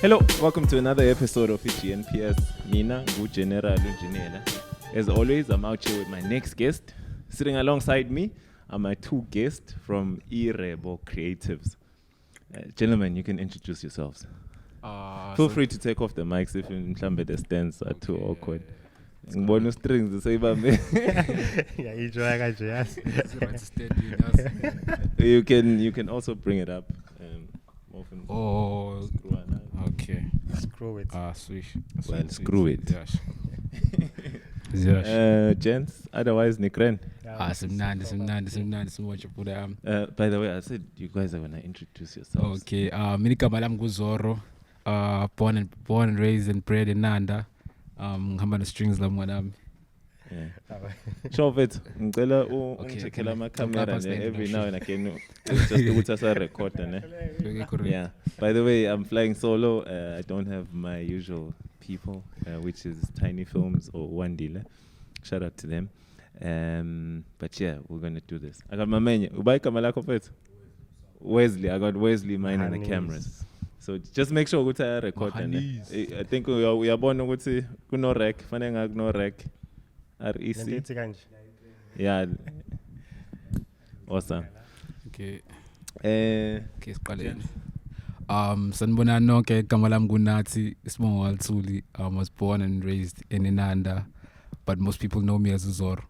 Hello, welcome to another episode of GNPS. Mina, General Engineer. As always, I'm out here with my next guest. Sitting alongside me are my two guests from iRebo Creatives. Gentlemen, you can introduce yourselves. Feel free to take off the mics if the stands are too awkward. Bonus strings, the same me. You can also bring it up. Okay. Screw it. Swish. Well, screw it. Yes. Gents, otherwise Nikren. Some watch put By the way, I said you guys are gonna introduce yourselves. Okay. Minika Malam Guzoro. Born and raised and bred in Nanda. Ngihamba no strings la mwanami. Show it. Ngicela ungicheckela ama camera every now and again. Just ukuthi asa record ne. Yeah. By the way, I'm flying solo. I don't have my usual people, which is Tiny Films or Wandile. Shout out to them. But yeah, we're gonna do this. I got my menu. Ubay kamalako fet. Wesley. I got Wesley minding the cameras. So just make sure ukuthi I record ne. I think we are born ukuthi kuno rec. Fanele ngakno rec. REC. Yeah. Awesome. Okay. Siqaleni. Sanibona nonke igama lami kuNathi Sibongo Walthuli. I was born and raised in Inanda, but most people know me as Uzoro.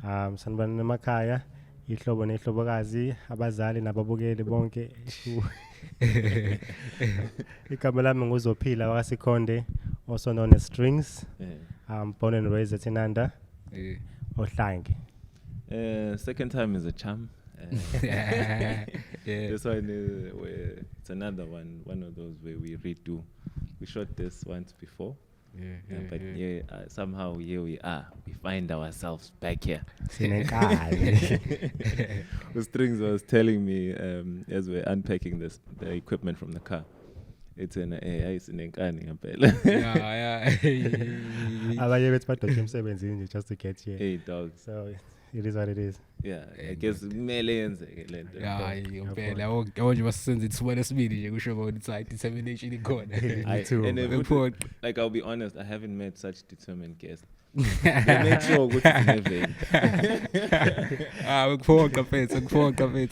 Sanibona emakhaya ihlobo nehlobokazi abazali nababukeli bonke. Igama lami nguZophila wakasikhonde, also known as Strings. I'm born and raised at Inanda. Ohlange. Second time is a charm. Yeah. This one is it's another one of those where we redo. We shot this once before. But somehow here we are. We find ourselves back here. The Strings was telling me as we're unpacking the equipment from the car. It's in it's in just to get here. Hey dog. So it is what it is. Yeah, I guess millions. Yeah, impela wonke basenze ithuba lesibili nje kusho ukuthi it's determination ikhona. Like I'll be honest, I haven't met such determined guests. Make sure ukuthi sineveni. Ukuphoqa mfethu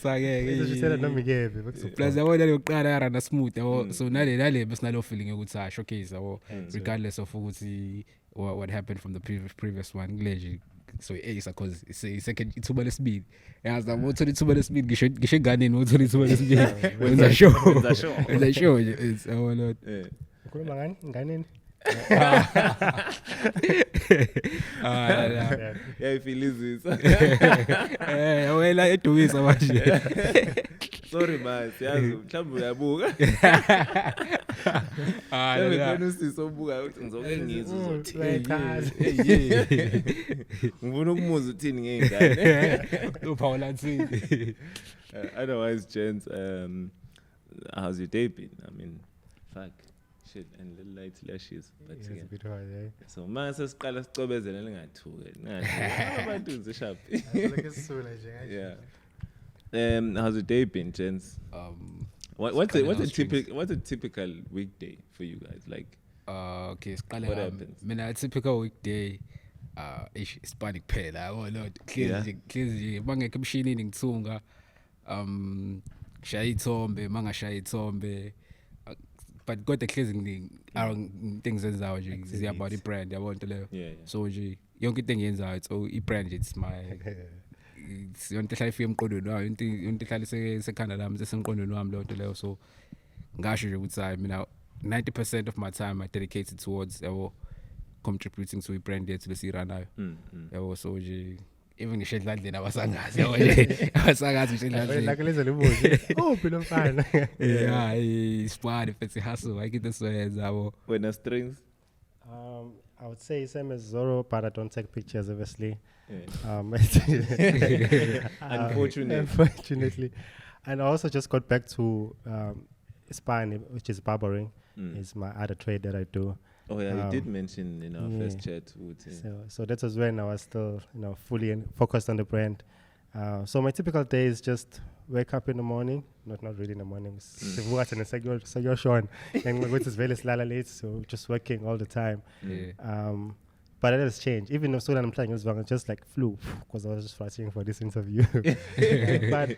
akeke. Izositshela noma ikephi Plus yabona leyokuqala yarana smooth yabo, so nale besinalo feeling ukuthi showcase yabo, regardless of ukuthi what happened from the previous one kuleje. So because it's second ithuba lesibili. Yazi la uthola ithuba lesibili ngisho eganeni uthola ithuba lesibili. Wenza show. It's our lot. Ukhuluma ngani nganeni? Yeah, if he loses. Wena edumisa manje. Sorry man, siyazi mhlawumbe uyabuka. Ngibona usisobuka ukuthi ngizoke ngizwe uzothi. Ngibona ukumuza uthini ngengane. Uphawula ntsini. Otherwise, gents, how's your day been? I mean, fuck. Shit and little light lashes, but it's a bit hard, eh? So mase siqala sicobezela lingathuke abantu nzisharp. Yeah. How's the day been, gents? What's a typical weekday for you guys? Like okay, what happens? Mina a typical weekday is panic phela. Oh lord, clearly bangekho emshinini ngithunga shaya ithombe mangashaya ithombe. But got the cleansing things ezayo nje ziya about the brand yabona into leyo. So nje yonke into engiyenzayo so i-brand it's my it's yonke ehlala ifike emqondweni wayo into ehlala sekhanda lami sesemqondweni wami leyo nto leyo. So ngasho nje ukuthi mina 90% of my time I dedicated towards contributing to i-brand yethu lesiranayo. Yabo so nje even ngisho endlandleni abasangazi abasangazi ngisho endlandleni like leza libuze phela mfana. Yeah, ispani fethi hustle I get this way zabo. When Strings I would say same as Zoro, but I don't take pictures obviously. Unfortunately. And I also just got back to Spani, which is barbering. Is my other trade that I do. Oh yeah, you did mention in our first chat. So that was when I was still, fully focused on the brand. So my typical day is just wake up in the morning, not really in the morning. Sivuka and sekuyoshona. And which is very late, so just working all the time. But that has changed. Even though I'm playing, it was just like flew because I was just rushing for this interview. But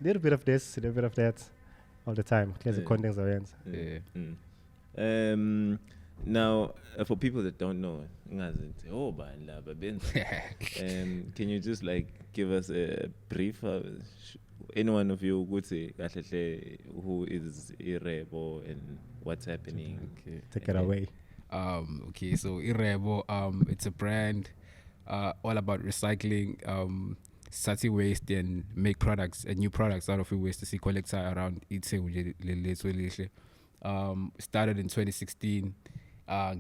little bit of this, a little bit of that, all the time. Clear the contents of ends. Now, for people that don't know, can you just like give us a brief? Any one of you would say who is iRebo and what's happening? Okay. Take it away. Okay, so iRebo, it's a brand all about recycling starting waste and make products and new products out of waste to see collector around started in 2016.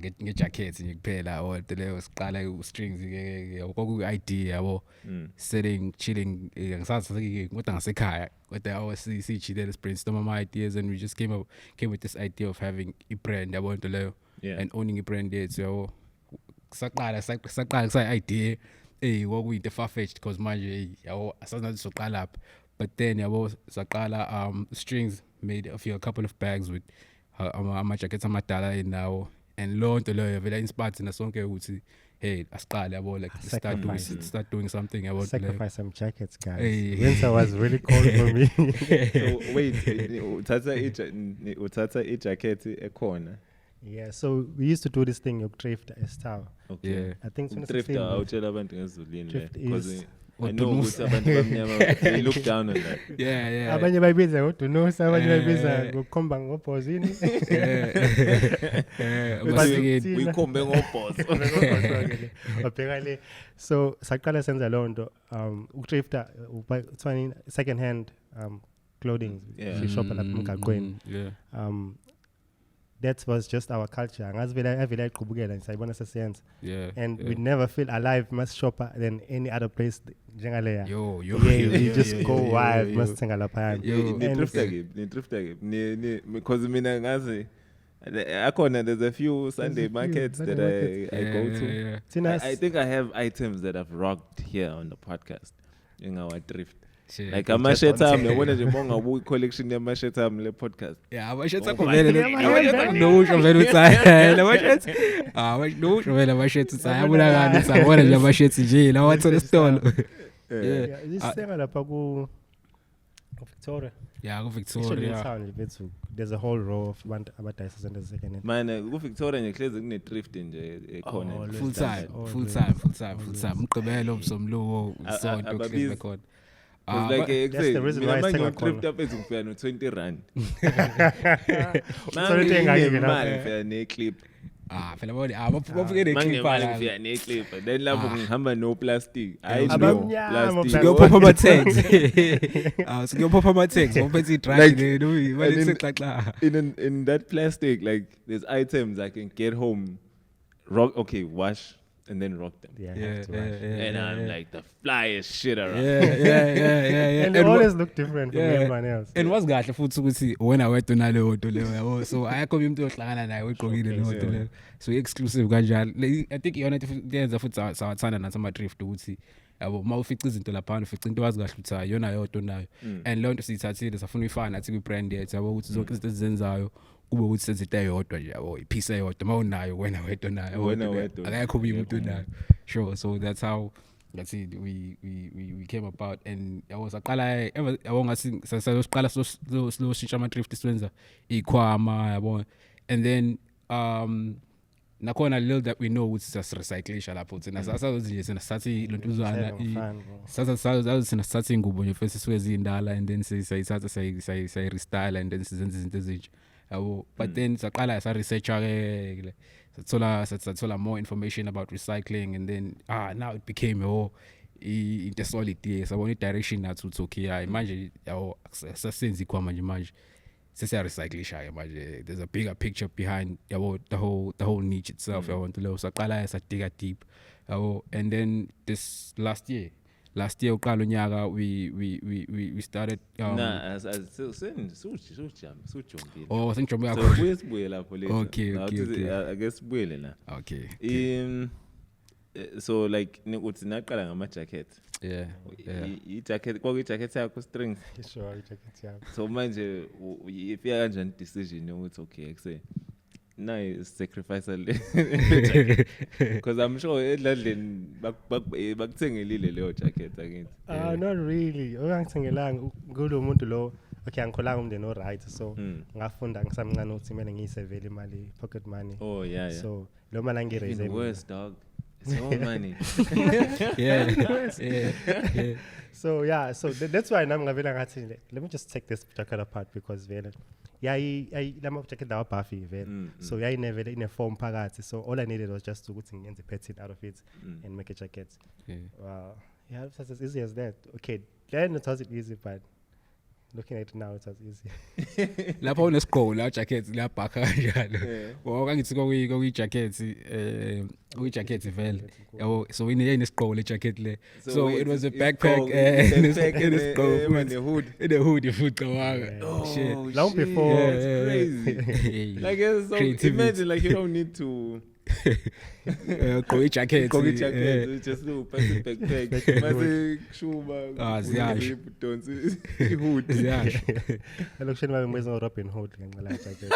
Get jackets and kuphela or the siqala strings idea yabo sitting chilling ngisathi kodwa ngasekhaya kodwa I was see let's brainstorm my ideas and we just came with this idea of having a brand yabo into leyo and owning a brand there so saqala idea kwakuyinto far-fetched because manje yabo asazathi soqala up but then yabo saqala strings made a couple of bags with ama jackets amadala now and lo nto leyo vela inspired na sonke ukuthi hey asiqale yabo like start doing something about sacrifice some jackets guys winter was really cold for me so wait uthatha ijacket ekhona yeah so we used to do this thing of thrift style okay yeah. I think thrift awutshela abantu ngezulini because I know ukuthi abantu bamnyama they look down on that yeah abanye bayibiza ngodunusa abanye bayibiza ngokukhomba ngobhozini uyikhombe ngobhozo babhekale so saqala senza lo nto ukthrifta uthwani second hand clothing shop lapha emgaqweni that was just our culture ngazivela iqhubukela ngisayibona sesiyenza and we never feel alive must shopper than any other place njengaleya you just go wild must thenga lapha ni thrifta because mina ngazi there's a few Sunday markets that I go to. I think I have items that I've rocked here on the podcast in our thrift. Like amashirts ami yabona nje monga ubu collection yamashirts ami le podcast. Yeah, amashirts akho vele no usho vele utsaya la mashirts. No usho vele amashirts utsaya abulakani sabona nje amashirts nje la wathola esitolo. Yeah, isenga lapha ku Victoria. Yeah, go Victoria. There's a whole row of abadayisa in the second hand. Manje ku Victoria nje hlezi kune thrift nje ekhona. Full time. Mgqibelo msomluko sonto hlezi khona. Like that's the reason why I think thrift up ezingifika no 20 rand. Sorry thing ngifika ne clip. Phela bone bafike ne clip la. Ngifika ne clip. Then lapho ngihamba no plastic. I know plastic. Ngiyopopha ama tags. Ngiyopopha ama tags. Ngophethe i-drug no imali sexaxa. In that plastic like there's items I can get home wash and then rock them. And I'm like the flyest shit around. Yeah. And they always look different from everyone else. And what's kahle futhi ukuthi when I went to nale hoto leyo yabo so ayakho umuntu ohlangana naye weqokile le hoto leyo so exclusive kanjalo I think iyona yenza futhi sawathanda nathi ama thrift ukuthi yabo mawufica izinto lapha ufica into wazi kahle ukuthi ayona yodwa nayo and lo nto siyithathile safuna uyifana nathi kwi brand yethu yabo ukuthi zonke izinto ezenzayo kube ukuthi senzita eyodwa nje yabo ipiece eyodwa mawunayo wena wedwa nayo akayikho umuntu nayo sure so that's how we came about and yabo saqala yabo ngasi sasiqala slow shintsha ama thrift siwenza ikhwama yabo and then nakhona little that we know ukuthi sasirecyclisha lapho thina sasazi nje sinasathi lontuzana sinasathi ingubo nje first siwezi indala and then sayithatha say restyle and then sizenza izinto ezintsha yabo but then saqala sa researcher ke sathola more information about recycling and then now it became into solid sabona i-direction nathi uthi okay manje yabo sasenza ikhwama manje sesiyarecyclisha manje there's a bigger picture behind yabo the whole niche itself yabo nto leyo saqala sadiga deep yabo and then this last year uqala unyaka we started sengijombile so sibuye lapho later okay I guess sibuye la okay So like uthi naqala ngama jacket. Yeah. I jacket konke jacket yakho strings. Sure, jacket yakho. So manje ifika kanjani decision ukuthi okay kuse nayi sacrifice le because I'm sure edladleni bakuthengelile leyo jacket akithi. Not really. Ongangithengelanga kulo muntu lo okay angikholanga umndeni o right so ngafunda ngisamncane ukuthi kumele ngiyisevele imali pocket money. Oh yeah. So lo mali angiraise worse dog. It's your money. yeah. So that's why I'm ngavela ngathi let me just take this jacket apart because vele lama jacket lawa Buffy vele so never in a form phakathi so all I needed was just ukuthi ngenze pattern out of it and make a jacket. Wow. Yeah, it's as easy as that. Okay, then it was easy but looking at it now it was easy. Lapho unesigqoko la jacket la bhaka kanjalo. Ngoba ngithi kokuyi jacket vele. Yabo so inesigqoko le jacket le. So it was a backpack and a hood. In a hood ifuqa wanga. Oh shit. Long before. It's crazy. Like so imagine like you don't need to go jacket just do backpack mase shuba ziyasho buttons ihood ziyasho elokusheni babe mwezo Robin Hood ngenqala jacket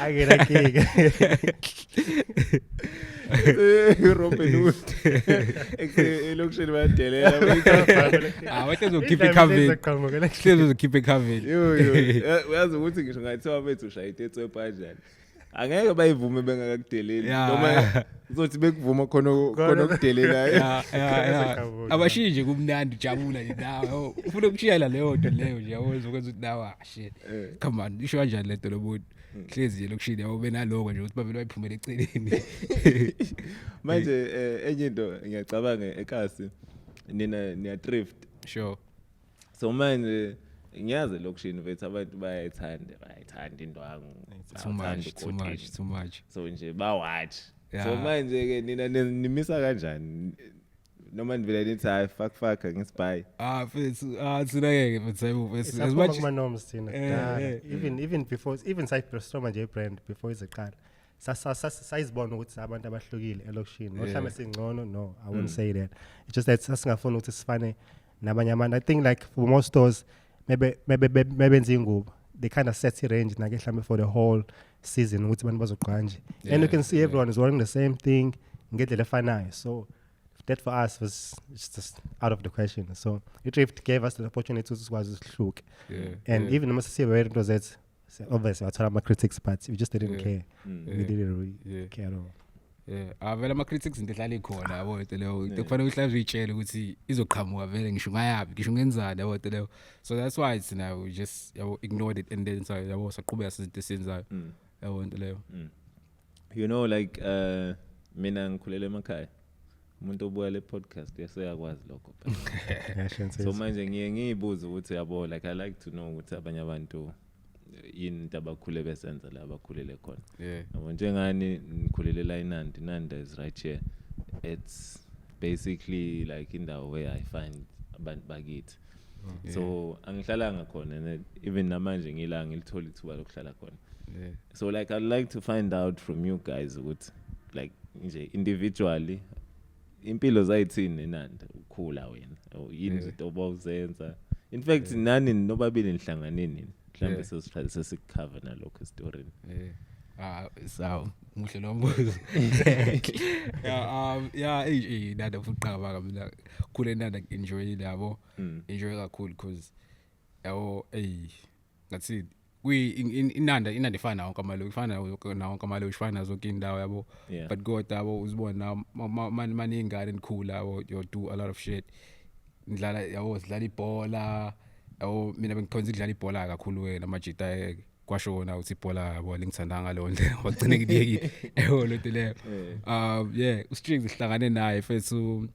akela kike Robin Hood elokusheni bayadelela wathi uzokhipha ikhaveni uzokhipha ikhaveni uyazi ukuthi ngisho ngathiwa bethu ushaya itetso epanjani angeke bayivume bengakakudeleli noma uzothi bekuvuma khona ukudelela abashinje kumnandi ujabula nawe ufuna ukushiya la leyo nto leyo nje yaweza ukwenza ukuthi nawe shit come on isho kanjani lento lomuntu hlezi lokushini yabo benaloko nje ukuthi bavele bayiphumele eceleni manje enye into ngiyacabanga ekasi nina niya thrift sure so manje ngiyazi lokushini vethu abantu bayayithanda indwangu too much so nje watch so manje ke nina nimisa kanjani noma nivela nithi hayi fuck ngisibhayi sinake mfethu as much as norms thina even before even Cyprus manje brand before iziqala sayizibona ukuthi abantu abahlukile elokushini mhlawumbe singcono no I won't say that it's just that sasingafuna ukuthi sifane nabanye abantu I think like for most stores maybe ingubo they kind of set the range nake mhlawumbe for the whole season ukuthi abantu bazogqa nje and you can see everyone is wearing the same thing ngendlela efanayo so that for us was just out of the question so it gave us the opportunity to sikwazi usihluke and even noma sisiwe into that obviously wathola ama critics but we just didn't care we didn't really care at all vele ama critics into ehlala ikhona yabo leyo into kufanele uhlale uyitshele ukuthi izoqhamuka vele ngisho ngayapi ngisho ngenzani yabo leyo so that's why it's now we just ignored it and then so yabo saqhubeka sizinto esenzayo yabo into leyo you know like mina ngikhulele emakhaya umuntu obuka le podcast yaseyakwazi lokho so manje ngiyibuza ukuthi yabo like I like to know ukuthi abanye abantu into abakhule besenza la abakhulele khona yabo njengani nikhulele la Nanda is right here it's basically like indawo where I find abantu bakithi so angihlalanga khona even namanje ngila ngilithola ithuba lokuhlala khona so like I'd like to find out from you guys ukuthi like nje individually impilo zayithini eNanda ukhula wena yini izinto obawuzenza in fact nani nobabili nihlanganeni mhlambe sesicover nalokho story so muhle lo mbuzo Nanda fuqaba mina khule Nanda enjoy labo enjoy kakhulu because yabo ngathi inanda ifana wonke amalo ifana nawo amalo ifana zonke indawo yabo but kodwa yabo uzibona maningi ingane enikhula you do a lot of shit ndlala yabo sidlala ibhola yabo mina bengikhonza ukudlala ibhola kakhulu wena majita kwashona uthi ibhola yabo lingithanda ngalo ndlela wagcina ngidiyeki yabo lo leyo ustrings ihlangane naye fethu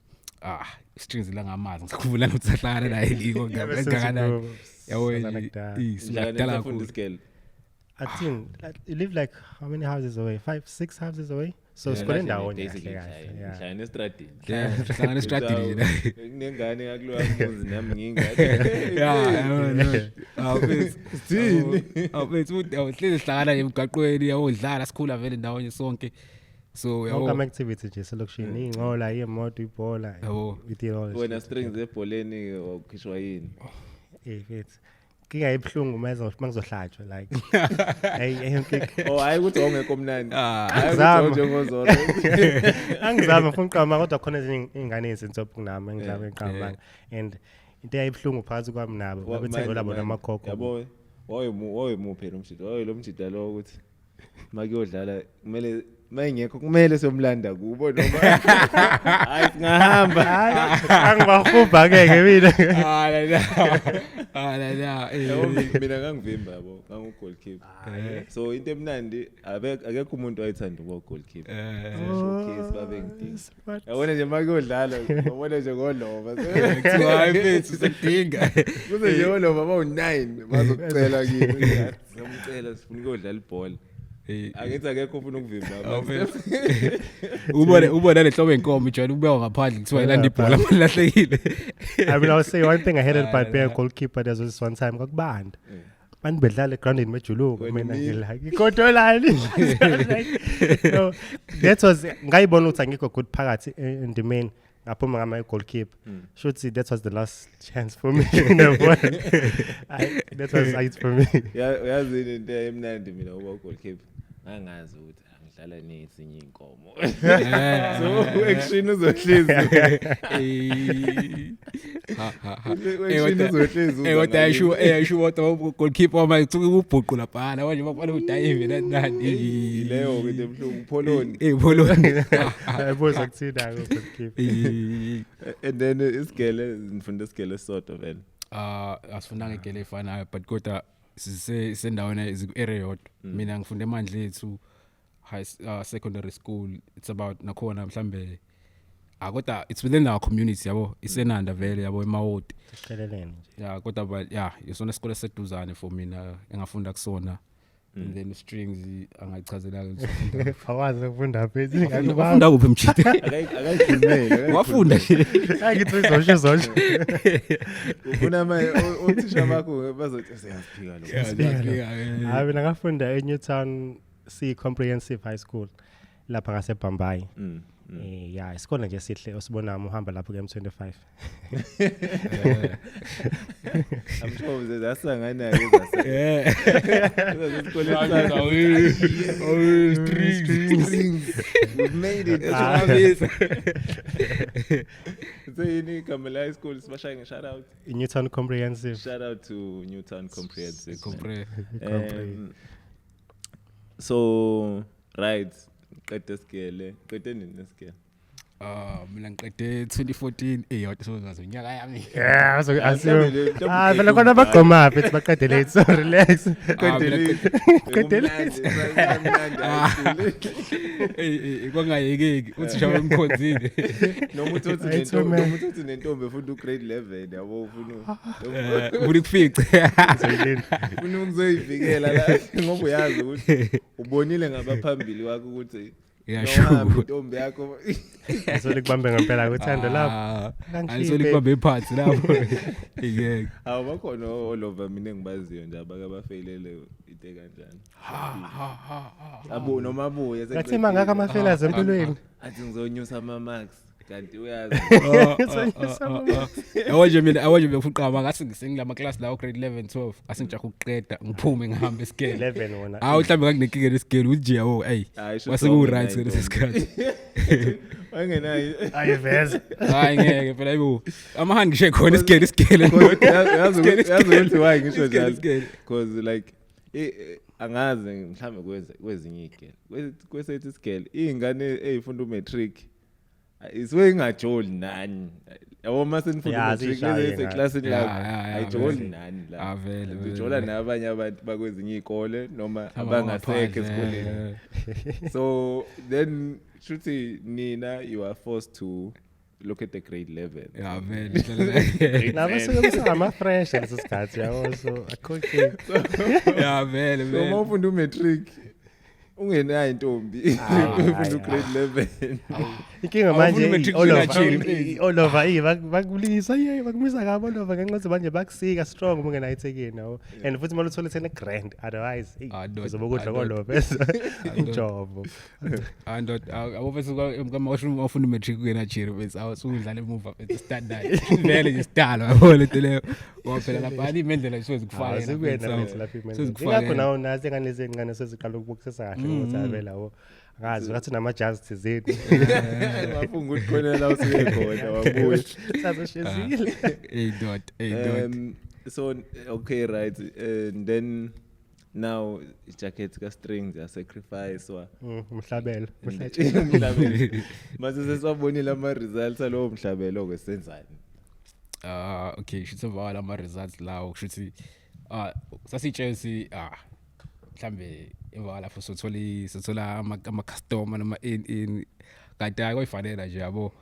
strings la ngamazi ngikhumbula ukuthi sahlangana naye liko ngakangana yabo isakudala kakhulu scale I think you live like how many houses away 5-6 houses away so sikhona ndawo ngihlala nestradi ngihlala nestradi nengane ngakuloya muzi nami ngingane awufethu awuhlezi sihlangana emgaqweni yawudlala sikhula vele ndawonye sonke So wonke activity nje selokishini inqola imoto ibhola we did all this. Wena strings ebholeni ukhishwa yini? Mfethu kinga ibhlungu mangizohlatshwa like hayi ukuthi ongekho mnandi angizama njengozoro angizama mfuna uqama kodwa khona ezinye ingane ezintophi kunami engidlala eqama and into eyibhlungu phakathi kwami nabo babethenga labo namakhokho yabo wayemuphe lo mshito lo mshito lo ukuthi makuyodlala kumele mayengekho kumele somlanda kubo noma hayi singahamba angibahuba ke mina mina ngangivimba yabo ngangu goalkeeper so into emnandi akekho umuntu wayethanda ukuba goalkeeper showcase babengidinga yabona nje makuyodlala ubona nje ngolova kuthiwa hayi mfethu sekudinga kuze nje ngolova bawu9 bazokucela kimi ngiyacela sifuna ukudlala ibhola akenza akekho ufuna ukuvimba ubona lehlobo enkomo ijwayele ukubekwa ngaphandle kuthiwa ilanda ibhola malahlekile. I mean, I was saying one thing I hated about being a goalkeeper. There was this one time kakubanda bantu bedlala ground in Mejuluko mina ngilike ikodolani so that was ngayibona ukuthi angikho good phakathi in the main ngaphuma ngama goalkeeper should see that was the last chance for me in the ball. That was it for me. yazi into emnandi mina uba goalkeeper angazi ukuthi angidlala nezinye inkomo so action uzohlezi eyasho what goalkeeper uma ukubhuqu lapha manje bafana udayive nani leyo into emhlungu Poloni ayibona kuthina goalkeeper and then isigele ngifunda isigele sort of asifundanga igele efanayo but kodwa sisendaweni area yodwa mina ngifunde eMandlethu secondary school. It's about nakhona mhlambe kodwa it's within our community yabo isenanda vele yabo emawodi siqelelene nje kodwa but yisona isikole seduzane for mina engafunda kusona and then strings angayichazela ngizofunda fawazi ukufunda phezulu ngakufunda kuphi mchiti akayikhulumele wafunda ngithi zonke ufuna manje uthisha bakho bazothi siyaphika lo hayi mina ngafunda eNewtown C Comprehensive High School lapha ngaseBhambayi isikole nje sihle osibona uhamba lapho ke M25 I'm sure zasangana ezase isikole strings we made it so yini Kamala High School sibashaya shout out Newtown Comprehensive shout out to Newtown Comprehensive so right qede skele qede nini skele mina ngiqede 2014 yodwa sozazo unyaka yami phela khona bagqoma phethu baqede late so relax qede late kwangayekeki uthi shawa ngkhonzile noma uthi nentombi ufuna ugrade 11 yabo ufuna ukufica ufuna ukuzoyivikela la ngoba uyazi ukuthi ubonile ngabaphambili wakho ukuthi yasho intombi yakho asolikubambe ngempela kuthando lapho asolikubambe iphansi lapho ngeke bakhona olova mina engibaziyo nje abakabafailele into kanjani abo noma abuye ngathi mangaka amafailures empilweni athi ngizonyusa ama marks kanti uyazi awanje bekuqaba ngathi ngisengilama class la grade 11 12 asengijaha ukuqeda ngiphume ngihamba escale 11 wona mhlambe ngakunekike lescale uthi yawo waseku right ngesikhathi wangenayo ayiveza hayi ngeke phela yibo amahandi ngishe khona escale yazi ukuthi why ngisho njalo because like angazi mhlambe kwezinye igele kwesethi isigele ingane ezifunda umatric iswe ingajoli nani yabo mase nifunda matric eseclassini la ayijoli nani la vele ujola nabanye abantu bakwezinye izikole noma abangasekho esikoleni so then shuthi nina you are forced to look at the grade level vele nabo sekubusama fresh lesikhathi yabo so akhoke vele so mawufunda umatric ungenayo intombi ufuna grade 11 inkinga manje all over bakulisa bakumisa kabi all over ngenxa manje bakusika strong uma ungenayo ithekeni nawo and futhi manje uthola 10 grand otherwise uzobukudla kolobesa injobo awufisa kama ufuna matric kuyena chiro bese awusudlala emuva standard vele ngisitalo yabona into leyo waphela lapha ani imendlela isoze kufaka ngakho nawo nazi engane ngane seziqala ukubukisisa kahle ukuthi avela wo ngazi ngathi namajazi thizeni wafunga ukukhona la usuke khona wabuya sazoshezile so okay right and then now jacket ka strings ya sacrifice wa umhlabelo mase sesibonile ama results alo mhlabelo kwesenzani okay shitsova ama results lawo kushuthi sasitshesi mhlambe emva lapho sothola ama customer noma in kanti ayifanele nje yabo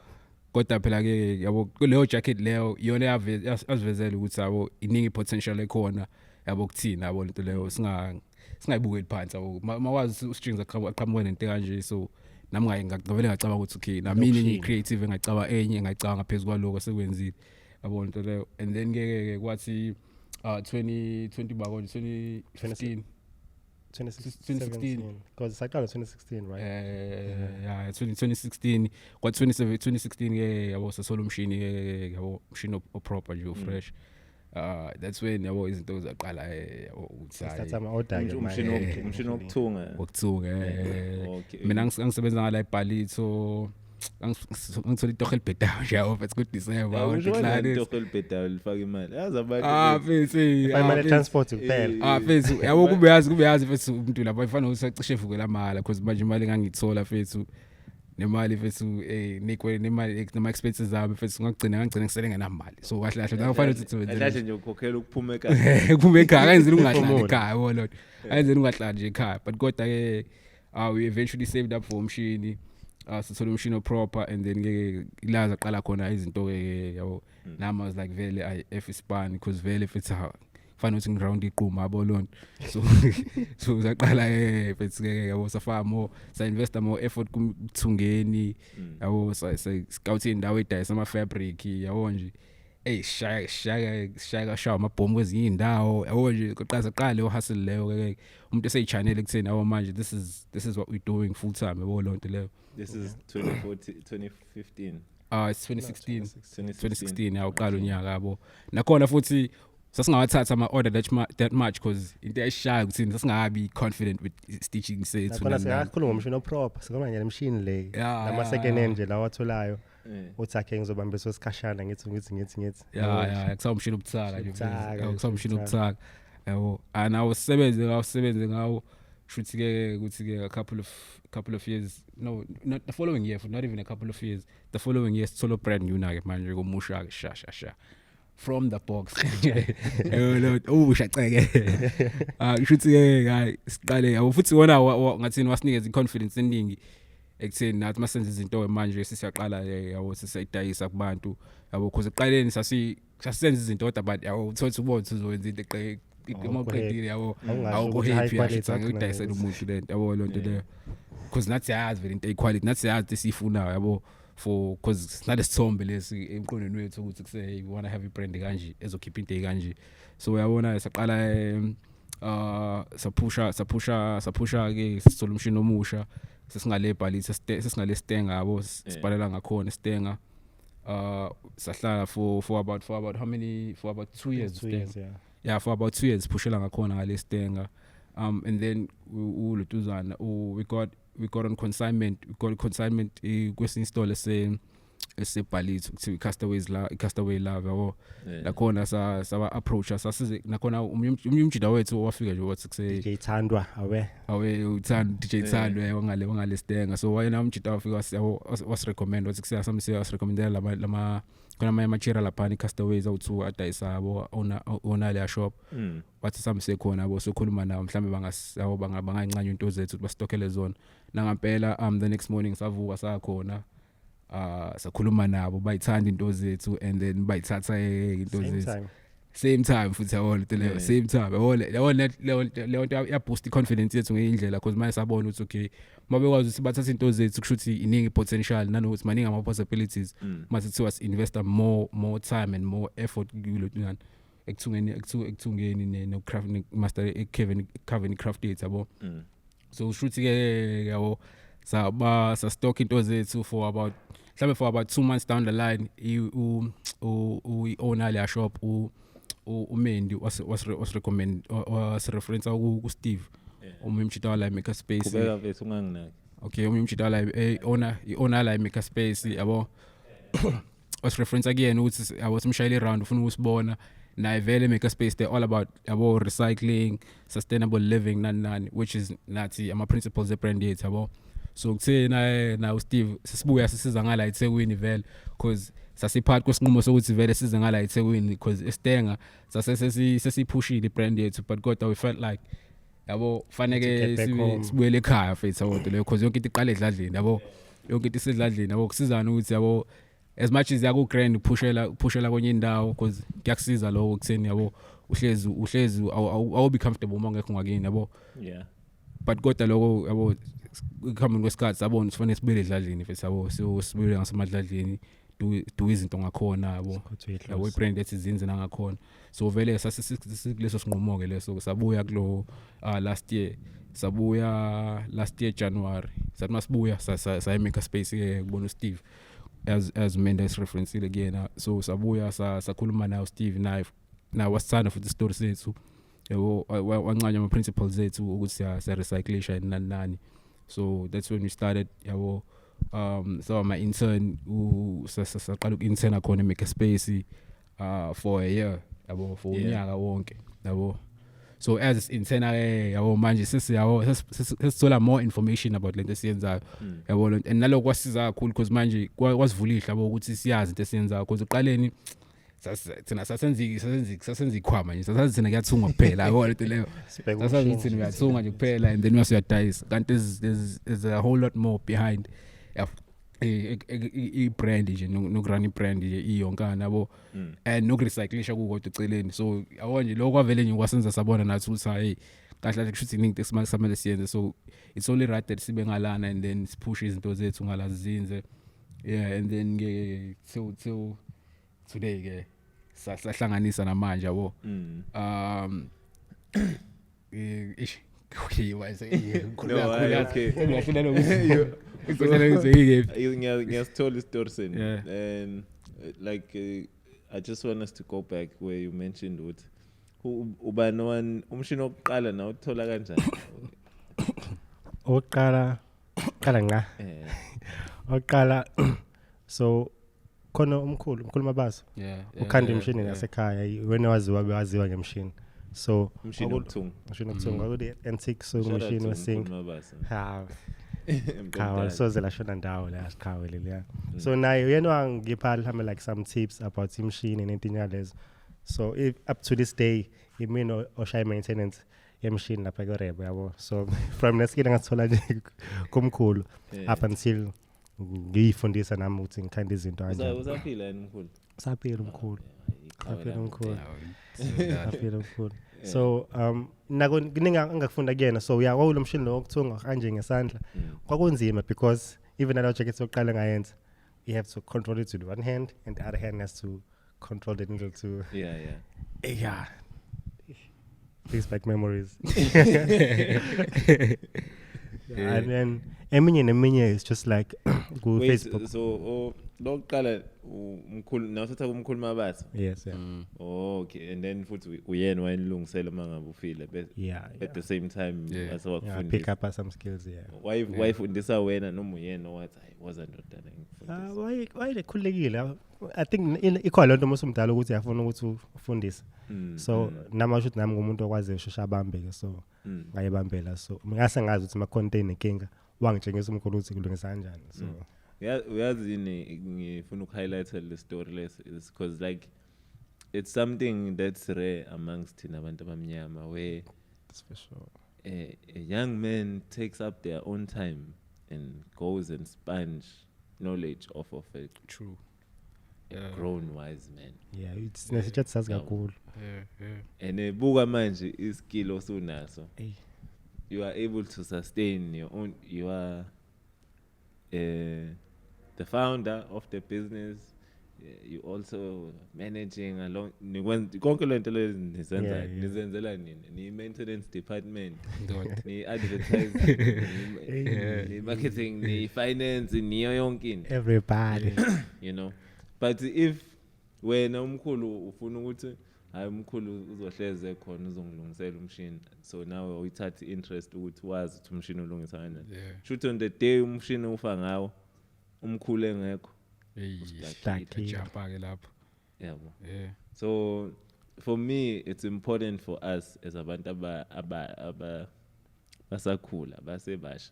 kodwa phela ke yabo kuleyo jacket leyo iyona yazivezela ukuthi yabo iningi potential ekhona yabo kuthina yabo lento leyo singayibukeli phansi yabo mawazi ustrings aqhamuke nento kanje so nami ngavele ngacaba ukuthi okay nami ni creative ngacaba enye ngacaba ngaphezulu kwaloko sekwenzile yabo lento leyo and then ke kwathi 2020 bako 2015 2016 because I got 2016 right yeah 2016 kwa 2016 ke yabo sasolo mshini ke yabo mshini proper nje fresh that's when yabo izinto zaqala yabo that's ama order ke mshini wokuthunga mina ngisebenza ngala eBalito ngithola itoho elibhedayo nje yabo but good December uhlale itoho elibhedayo lifaka imali yazi abantu fethu imali transport kuphela fethu yabo kube yazi fethu umuntu lapha ifanele usacishe vukela mali because manje imali ngangithola fethu nemali fethu nikwe nemali nama expenses zami fethu ngagcina ngisele ngenamali so kahle kahle ngafanele ukuthi kahle nje ukhokhela ukuphuma ekhaya ukuphuma ekhaya kayenzile ungahlali ekhaya yabo ayenzile ungahlali nje ekhaya but kodwa ke we eventually saved up for umshini sithola umshini proper and then ke ilaza qala khona izinto ke yabo nama was like vele IF span because vele fethu kufanele ukuthi ngiround iqhuma yabo lonto so zaqala fethu ke yabo safa more sa invest more effort kuthungeni yabo sa scout indawo edayisa ama fabric yabo nje shaya amabhomu kwezinye indawo yabo nje kuqhaza qale uhustle leyo ke umuntu eseyichanele kutheni yabo manje this is what we doing full time yabo lonto leyo. This is 2015 it's 2016 yaqala unyaka yabo nakhona futhi sasingawathatha ama order that much because into ayishaya ukuthi sasingabi confident with stitching sethu nakhona siyakhuluma ngomshini proper sikhuluma nje nemshini le lama second hand nje lawatholayo uthi akhe ngizobamba sosikhashana ngithi kusaba umshini obuthaka nje kusaba umshini obuthaka yabo ana awusebenze ngawo shuthi ke ukuthi ke a couple of years not the following year not even a couple of years the following year solo brand new na ke manje komusha ke sha from the box shaceke shuthi ke siqale yabo futhi wona ngathini wasinikeza confidence eningi ekutheni nathi masenze izinto manje sisiyaqala yabo sisayidayisa kubantu yabo because eqaleni sasisenza izinto kodwa but yabo uthothi ubona uzowenza into eqe imoqedile yabo awukho happy yasho ngidayisela umuntu lento yabo lonto leyo because nathi yazi vele into equality nathi yazi sifunayo yabo for because not isithombe lesi emqondweni wethu ukuthi kuse we want to have a brand kanje ezokhipha into ekanje so yabona saqala sapusha ke sithola umshini omusha sesingale Balito sesingale Stenga yabo sibhalela ngakhona Stenga sahlala for about how many for about 2 years yeah for about 2 years pushela ngakhona ngale Stenga and then ulutuzana we got on consignment kwesinstall eseBalito kuthi castaway love yabo lakhona sa approach sasize nakhona umjida wethu wafika nje wathi kuse DJ Thandwa uthanda DJ Thandwa wangale Stenga so wayena umjida wafika was recommend wathi kuse was recommendela lama khona ama material lapha castaways awuthu adayisa yabo ona le shop wathi samise khona yabo sokhuluma nawo mhlambe bangayincanywa into zethu ukuthi bastokele zona nangampela the next morning savuka sakhona sakhuluma nabo bayithanda into zethu and then bayithatha into zethu same time futhi yabona leyo same time yabona ya boost confidence yethu ngeindlela because manje sabona ukuthi okay mabe kwazi ukuthi bathatha into zethu kusho ukuthi iningi potential nanokuthi maningi ama possibilities mase kuthiwa invest more time and more effort kulo ngani ekuthungeni no crafting master Kevin craft it yabo so shoot ke yabo sa stock into zethu for about 2 months down the line u owner la shop umendi was recommend was reference ku Steve umimchita la make a space kubeka vethu unganginaki okay umimchita la owner la make a space yabo was reference again ukuthi yabo simshayile around ufuna usibona na vele make a space they're all about recycling sustainable living nani which is nathi ama principles ebrand yethu yabo so kuthena na Steve sisibuya sisiza ngala eThekwini vele because sasiphathi kwesinqumo sokuthi vele size ngala eThekwini because eStenga sasiphushile ibrand yethu but kodwa we felt like yabo faneke sibuyele ekhaya mfethu yabo leyo because yonke into iqala edladleni yabo yonke into isedladleni yabo kusizana ukuthi yabo as much as yaku grand pushela kwenye indawo because kuyakusiza lokho kutheni yabo uhlezi awu be comfortable uma ngekho ngakini yabo yeah but kodwa lokho yabo coming kwesikhathi sabona sifanele sibuyele edladleni mfethu yabo so sibuyele ngasemadladleni do izinto ngakhona yabo ibrand ethi zinze nangakhona so vele sasikuleso sinqumo ke leso sabuya kulo last year January sathi masibuya sa make a space ke kubona Steve as Mendes reference again so sabuya sakhuluma nayo Steve na wasithanda futhi story sethu yabo wancanya ama principles zethu ukuthi siya recyclation nani so that's when we started yabo so my intern saqala ukintern akhona make a space for a year yabo for unyaka wonke yabo so as intern yabo manje sesithola more information about lento esiyenzayo yabo and naloko kwasiza kakhulu because manje kwasivulihla yabo ukuthi siyazi into esiyenzayo because uqaleni thina sasenza ikhwama nje sasazi thina kuyathunga kuphela yabo lento leyo sasazi thina kuyathunga nje kuphela and then uyadayisa kanti there's a whole lot more behind i-brand nje nokurun i-brand nje iyonkana yabo and nokurecyclisha kukodwa eceleni so yabo nje lokho kwavele nje kwasenza sabona nathi ukuthi hey kahle kushuthi iningi esimele siyenze so it's only right that sibe ngalana and then sipush izinto zethu ngalazinze yeah and then ke till today ke sahlanganisa namanje yabo okay why say ngiyasithola isitori seni and like I just want us to go back where you mentioned ukuthi ubani umshini wokuqala na uthola kanjani oqala nga oqala so khona umkhulu mabaso ukhanda imshini nasekhaya wena waziwa ngemshini so umshini wokuthunga akude antique so machine wasing Kawa so zela shona ndawo la sikhawele le so naye yena wangipha like some tips about the machine and anything else so if up to this day imino oshaya maintenance yemachine lapha iRebo yabo so from nesikile ngathola nje kumkhulu up until ngiyifundisa nami ukuthi ngikhanda izinto kanjani usaphila yena umkhulu saphila umkhulu so nako kuninga angakufunda kuyena so uyawula umshini lo wokuthunga kanje ngesandla kwakunzima because even that jacket sokuqala ngayenza you have to control it with one hand and the other hand has to control the needle to yeah these back memories and then eminye is just like go Facebook so lokuqala umkhulu nawuthatha kumkhulu mabathi yes okay and then futhi uyena wayelungisela mangabe ufile at the same time asawakufundisa pick up some skills why fundisa wena noma uyena wathi wasn't ndodana ngifundisa why lekhulekile I think ikhona lento musumdala ukuthi uyafuna ukuthi ufundise so namasho ukuthi nami ngumuntu okwazi ushesha abambeke so ngayibambela so ngase ngazi ukuthi ma contain inkinga wangitshengisa umkhulu ukuthi kulungisa kanjani so uyazi ngifuna ukuhighlight le story less is because like it's something that's rare amongst thina abantu abamnyama where that's for sure a young man takes up their own time and goes and sponge knowledge off of it true grown wise man. Yeah, it's nesichat sazi kakhulu. And buka manje iskill osunaso. You are able to sustain your own. You are the founder of the business. You also managing along. Konke lento lezenza nizenzela nini? Ni maintenance department, ni advertising, ni marketing, ni finance, ni yonke. Everybody. You know, but if wena umkhulu ufuna ukuthi hayi umkhulu uzohleze khona uzongilungisela umshini, so now uyithatha interest ukuthi wazi ukuthi umshini ulungisa kanjani. Shoot on the day umshini ufa ngawo umkhulu engekho. Yeah. So for me, it's important for us as abantu basakhula basebasha.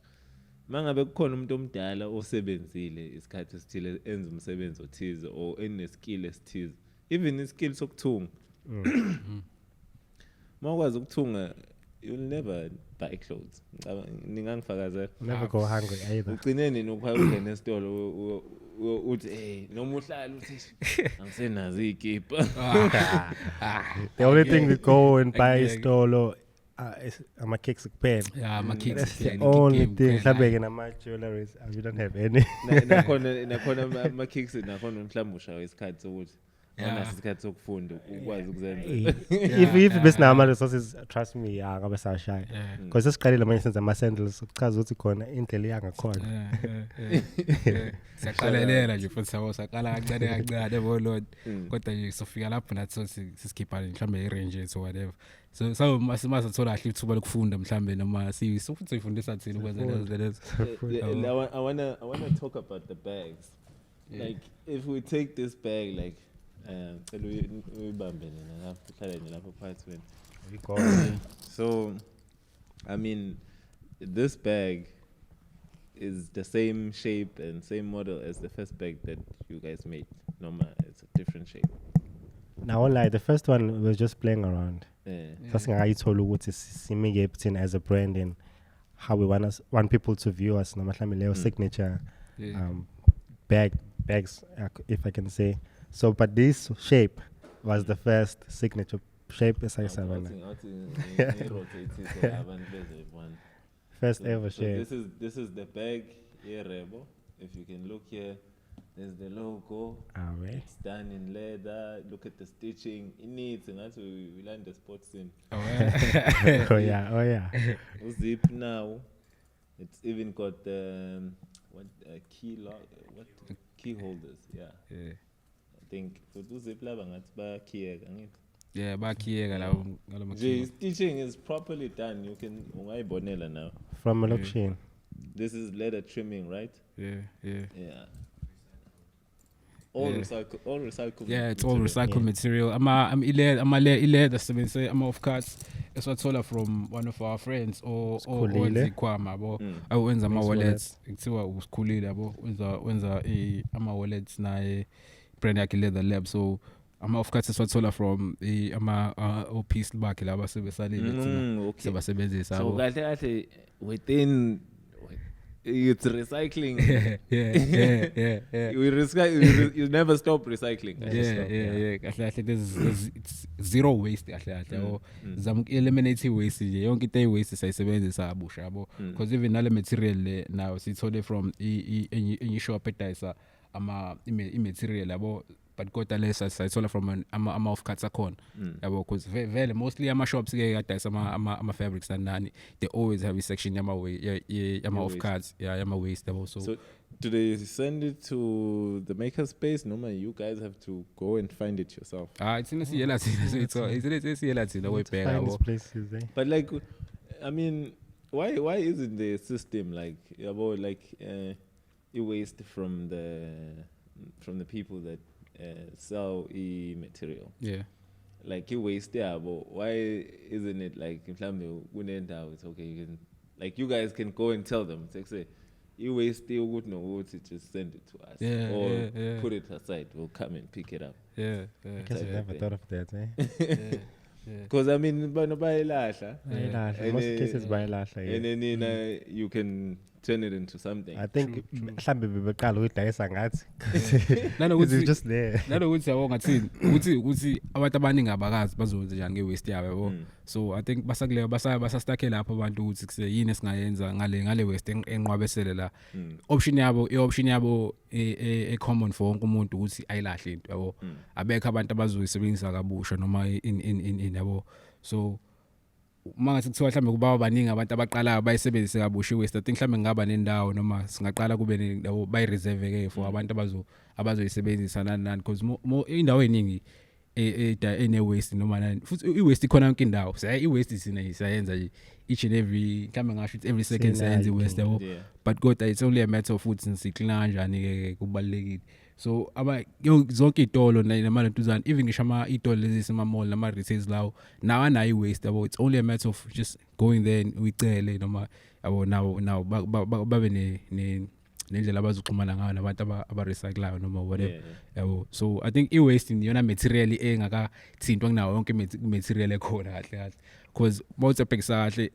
Mangabe kukhona umuntu omdala osebenzile isikhathi esithile enza umsebenzi othize or eneskill esithize, even iskill sokuthunga. Mawukwazi ukuthunga, you'll never buy clothes. Ningangifakazela. Never go hungry either. Ugcineni nokuphaya esitolo uthi noma uhlala uthi angisenazi ikipa. The only thing we go and buy istolo ama kicks kuphela. Yeah, ama kicks. That's the only thing. Mhlawumbe nama jewelries, we don't have any. Nakhona ama kicks nakhona mhlawumbe ushawa isikhathi sokuthi isikhathi sokufunda ukwazi ukuzenza. If besinama resources, trust me, ngabe sashaya. Because sesiqalile manje senza ama sandals ukuchaza ukuthi khona indlela yangakhona. Siyaqalelela nje futhi saqala kancane bolod kodwa nje sofika lapho nathi sisikhipha mhlawumbe i-ranges or whatever. So mase thola kahle ithuba lokufunda mhlawumbe noma futhi sifundisa thina ukwenza lezo. I wanna talk about the bags. Like if we take this bag like so I mean this bag is the same shape and same model as the first bag that you guys made. No, it's a different shape. Now, online, the first one was just playing around. First thing I told you is Simigeptin as a brand and how we want people to view us. Namahlamileo signature bags, if I can say. So, but this shape was the first signature shape. First ever shape. This is the bag, iRebo. If you can look here, there's the logo. It's done in leather. Look at the stitching. It needs, and that's we learned the sports in. Oh yeah. Zip now. It's even got key holders. Yeah. I think for those zip laba ngathi key. Yeah, bakiyeka la ngalo the stitching is properly done. You can ungayibonela now. From a location. This is leather trimming, right? Yeah. All recycled. Yeah, it's all recycled material. Leather sebenzise of cuts. It's what sold from one of our friends or Kwama abo. Wenza ama wallets. Kuthiwa usikhulile yabo. Wenza ama wallets na brand yakhe Leather Lab. So of cuts is what sold from piece back la basebesalile sebasebenzisa abo. So kahle within it's recycling. Yeah. You never stop recycling. Yeah. It's zero waste. Zam eliminate waste. Yonke into waste sayisebenzisa abusha yabo. Because even nale material now sithole from in shop etayisa ama material yabo. But kodwa lesa sayithola from ama off cuts akhona yabo because vele mostly ama shops ke kadayisa ama fabrics and they always have a section yama off cuts yama waste yabo. So do they send it to the maker space? No man, you guys have to go and find it yourself. It's in the places. But like I mean why isn't the system like waste from the people that sell material? Yeah. Like you waste there, but why isn't it like it's okay, you can like you guys can go and tell them. It's like say you waste you would know to just send it to us or put it aside, we'll come and pick it up. I guess I never thought of that, Because I mean, by lasha, most cases by lasha, and then you can turn it into something. I think mhlambe bebeqala ukudayisa ngathi it's just there. Nanokuthi yabo ngathini ukuthi abantu abaningi abakazi bazowenza njani ngewaste yabo. So I think basakuleyo basastake lapho abantu ukuthi kuse yini esingayenza ngale waste enqwabesele la. Option yabo e common for wonke umuntu ukuthi ayilahle into yabo. Abekho abantu abazoyisebenzisa kabusha noma in yabo. So mangathi kuthiwa mhlambe kuba abaningi abantu abaqalayo bayisebenzise kabusha iwaste, I think mhlambe ngaba nendawo noma singaqala kube nendawo bayireserve ke for abantu abazoyisebenzisa nani because indawo eningi ene waste noma nani futhi iwaste ikhona yonke indawo. Iwaste siyenza each and every mhlambe ngasho every second siyenza iwaste yabo, but kodwa it's only a matter of futhi siklina kanjani ke kubalekile. So zonke itolo namalentuzana even ngisho itolo lezi sema mall nama retailers lawo nawa nayi waste yabo. It's only a matter of just going there and uyicele noma yabo now babe nendlela abazoxhumana ngayo nabantu abarecyclayo noma whatever yabo. So I think i-waste iyona material engakathintwa kunawo yonke material ekhona kahle because mawutsebhekisa kahle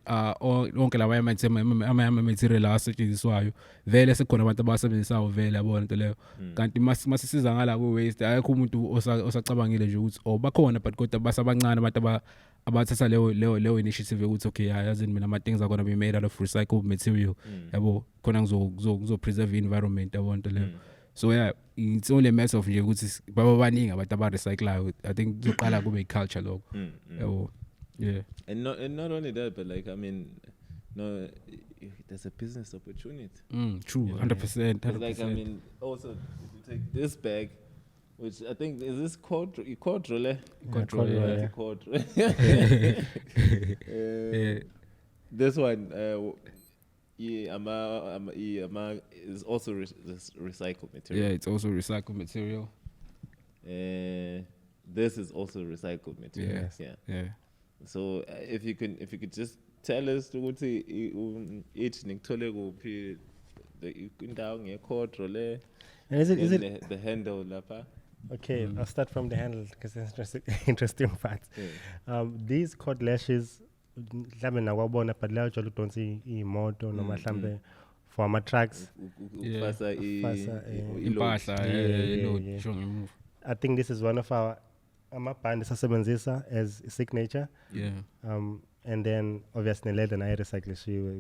onke lawa ama material asetshenziswayo vele sekukhona abantu abasebenzisayo vele yabona into leyo. Kanti masisiza ngala ku-waste ayekho umuntu osacabangile nje ukuthi bakhona but kodwa basabancane abantu abathatha leyo initiative ukuthi okay yazini mina things are going to be made out of recycled material yabo khona ngizo preserve environment yabo into leyo. So yeah, it's only a matter of nje ukuthi baba baningi abantu abarecyclayo. I think kuqala kube culture lokho yabo. Yeah, and not only that, but like I mean, no, there's a business opportunity. True, 100%. Like I mean, also if you take this bag, which I think is this quadro. This one, is also recycled material. Yeah, it's also recycled material. This is also recycled material. Yeah. So if you could just tell us ukuthi each nikthole kuphi indawo ngequadro le, and is it the handle lapha. Okay, I'll start from the handle because it's interesting fact. These cord lashes mhlambe nakwabona but la jolo don't see imoto noma mhlambe for ama trucks ufasa impahla load. I think this is one of our amabhande sasebenzisa as signature. And then obviously leather na recycle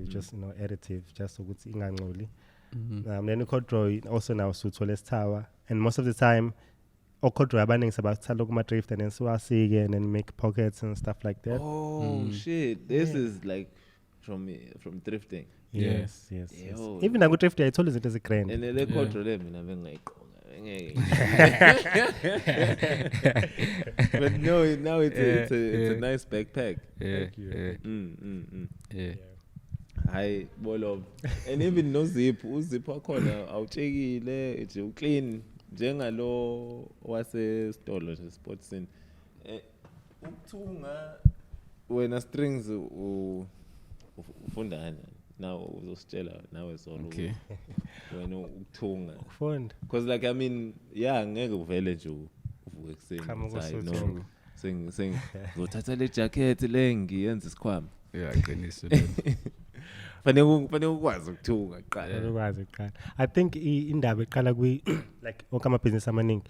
just additive just ukuthi ingangcoli. Then iquadro also now suits less tower, and most of the time iquadro abaningi sabathatha kuma drift and then siwasike and then make pockets and stuff like that. Shit, this is like from thrifting. Yes. Even na drift I told it is a grand. And the iquadro le mina bengayiqonga. But no, now it's a nice backpack. Yeah. High ball of, and even no zip, uzip wakhona awuchekile nje uclean njengalo wase store nje sports in. Ukuthunga wena strings ufundana now uzositshela nawe solo. Okay. Wena ukuthunga Ufunda because like I mean ngeke uvele nje uvuke kuseni no ngizothatha le jacket le ngiyenza isikhwama. Qiniso. Fanele ukwazi ukuthunga qala. I think indaba eqala like onke ama business amaningi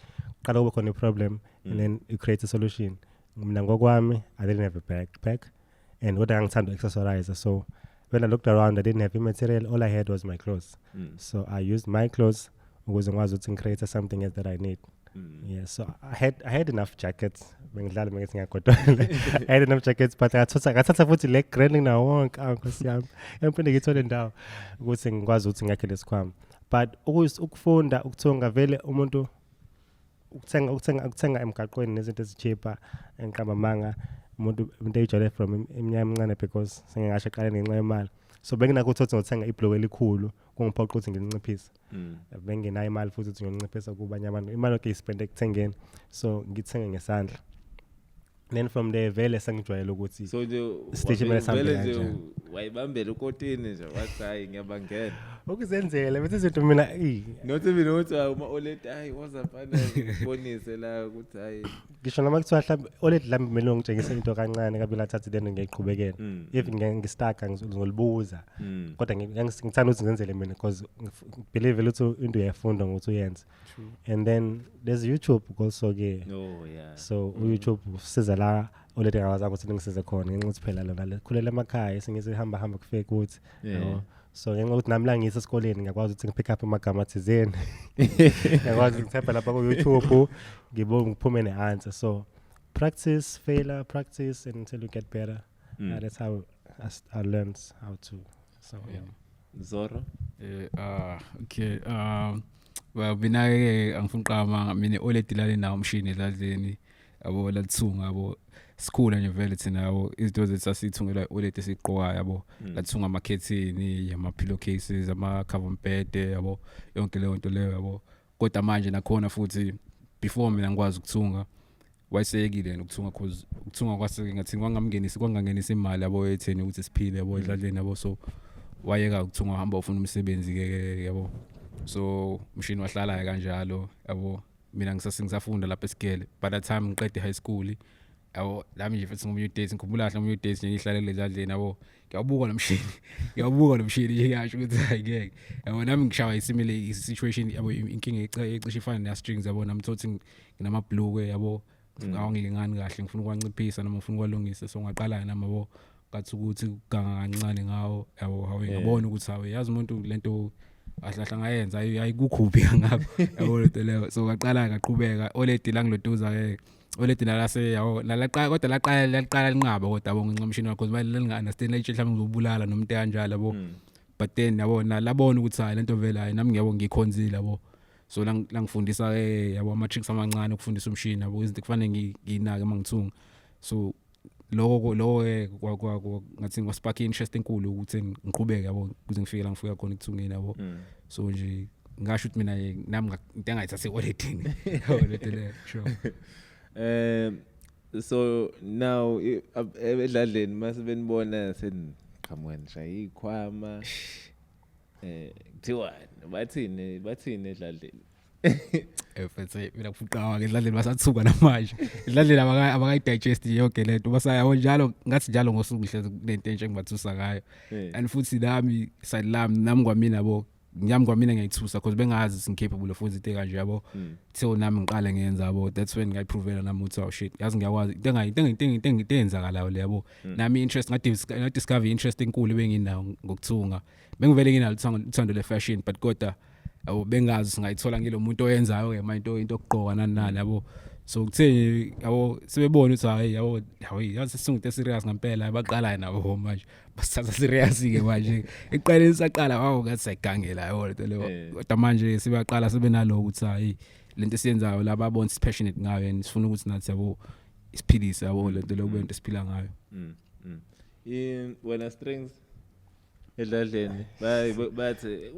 uqala kube khona problem and then you create a solution. Mina ngokwami I didn't have a backpack and what I ngithanda accessorize, so when I looked around I didn't have any material, all I had was my clothes. So I used my clothes ukuze ngikwazi ukuthi create something else that I need. Yeah, so I had enough jackets. I had enough jackets, but ngathatha futhi leg grinding na wonke nkosi yami empinde ngithole ndawo ukuthi ngikwazi ukuthi ngakhe lesikhwama. But ukufunda ukuthunga vele umuntu ukuthenga emgaqweni nezinto ezicheaper enqaba manga umuntu eyijole from eminyama emincane because sengasho qala ngenxa yemali. So benginakho ukuthi ngothenga iblock elikhulu kungiphoqa ukuthi nginciphise. Bengenayo imali futhi ukuthi nginciphisa kubanye abantu. Imali ke ispend ekuthengeni, so ngithenge ngesandla. Then from there vele sengijwayele ukuthi so stage something vele wayibambela ukotini nje wathi hayi ngiyabangena ukuzenzela bese izinto mina not even ukuthi uma OLED hayi wazafana bonise la ukuthi hayi ngisho noma kuthiwa mhlawumbe OLED la kumele ngitshengise into kancane kabila thathi then ngiyayiqhubekela even ngistaka ngizolibuza kodwa ngithanda ukuthi ngenzele mina because believe ukuthi into uyafunda ngokuthi uyenze and then there's YouTube also ke so YouTube usiza la OLED ngawazi ukuthi ngisize khona ngenxa ukuthi phela lona khulela emakhaya singizihamba kufike ukuthi so ngenxa ukuthi nami la ngiyise esikoleni ngiyakwazi ukuthi ngipick up amagama athizeni ngiyakwazi ukuthapha lapha ku YouTube ngiphume ne-answer so practice failure practice until you get better that's how I learned how to so Zoro okay well mina ke angifuna uqama mina OLED lale nawo umshini edladleni yabo lathunga yabo sikhula nje vele thina yabo izinto zethu sasithungela OLED esiqokayo yabo lathunga amakhethini ama pillow cases ama cover bed yabo yonke leyo nto leyo yabo kodwa manje nakhona futhi before mina ngikwazi ukuthunga wayeseyekile ukuthunga cause ukuthunga kwase ngathi kwangangenisa imali yabo etheni ukuthi siphile yabo edladleni yabo so wayeka ukuthunga hamba ufuna umsebenzi ke yabo so umshini wahlala kanjalo yabo mina ngisafunda lapha esigele by that time ngiqede high school yabo lami nje futhi ngomunye days ngikhumbula kahle ngomunye days nje ngihlalele edladleni yabo ngiyabuka lo mshini nje yasho ukuthi hayi ngeke yabo nami ngishawa isimile situation yabo inkinga ecishe ifana na strings yabo nami thothi nginama blue yabo awangilingani kahle ngifuna ukwanciphisa noma ngifuna ukwalungisa so ngaqala nami yabo ngathi ukuthi uganga kancane ngawo yabo hawe ngabona ukuthi hawe yazi umuntu lento ahlahla ngayenza ayikukhuphi ngapha yabo leyo so ngaqala ngaqhubeka OLED la ngiloduza ke OLED nalase yawo nalaqala kodwa laqala linqaba kodwa yabo ngenxa umshini wakho because balinga understand like mhlawumbe ngizobulala noma into kanjalo yabo but then yabo nalabona ukuthi hayi lento vela hayi nami ngiyabo ngikhonzile yabo so la ngifundisa ke yabo ama tricks amancane ukufundisa umshini yabo izinto kufanele nginake mangithunga so lokho ngathi ngospark interest enkulu ukuthi ngiqhubeke yabo ukuze ngifike la ngifika khona ekuthungeni yabo so nje ngasho ukuthi mina nami into engayithathe OLED yabo sure so now edladleni mase benibona seniqhamuka nje ikhwama kuthiwa bathini edladleni efethe mina kufuqawa ke edladleni basathuka namanje edladleni abakayidigest yonke lento basayabo njalo ngathi njalo ngosuku hle kunento entshe engibathusa ngayo and futhi nami side nami kwamina yabo nyami kwamina ngiyithusa because bengazi singcapable of into kanje yabo till nami ngiqale ngiyenza yabo that's when ngayiprovela nami ukuthi oh shit yazi ngiyakwazi into eyenzakalayo le yabo nami interest ngadiscover interest enkulu benginawo ngokuthunga bengivele nginalo uthando le fashion but kodwa abo bengazi singayithola ngilo muntu oyenzayo ke manje into okuqoka nani yabo so kutheni yabo sebebona ukuthi hayi yazi sisungute serious ngempela baqala nabo manje basathatha serious ke manje eqaleni saqala wawo ngathi sayigangela yabo lento leyo kodwa manje sibaqala sebenalo ukuthi hayi lento esiyenzayo laba abona passionate ngayo and sifuna ukuthi nathi yabo isiphilise yabo lento leyo kube into esiphila ngayo in when strings edladleni bathi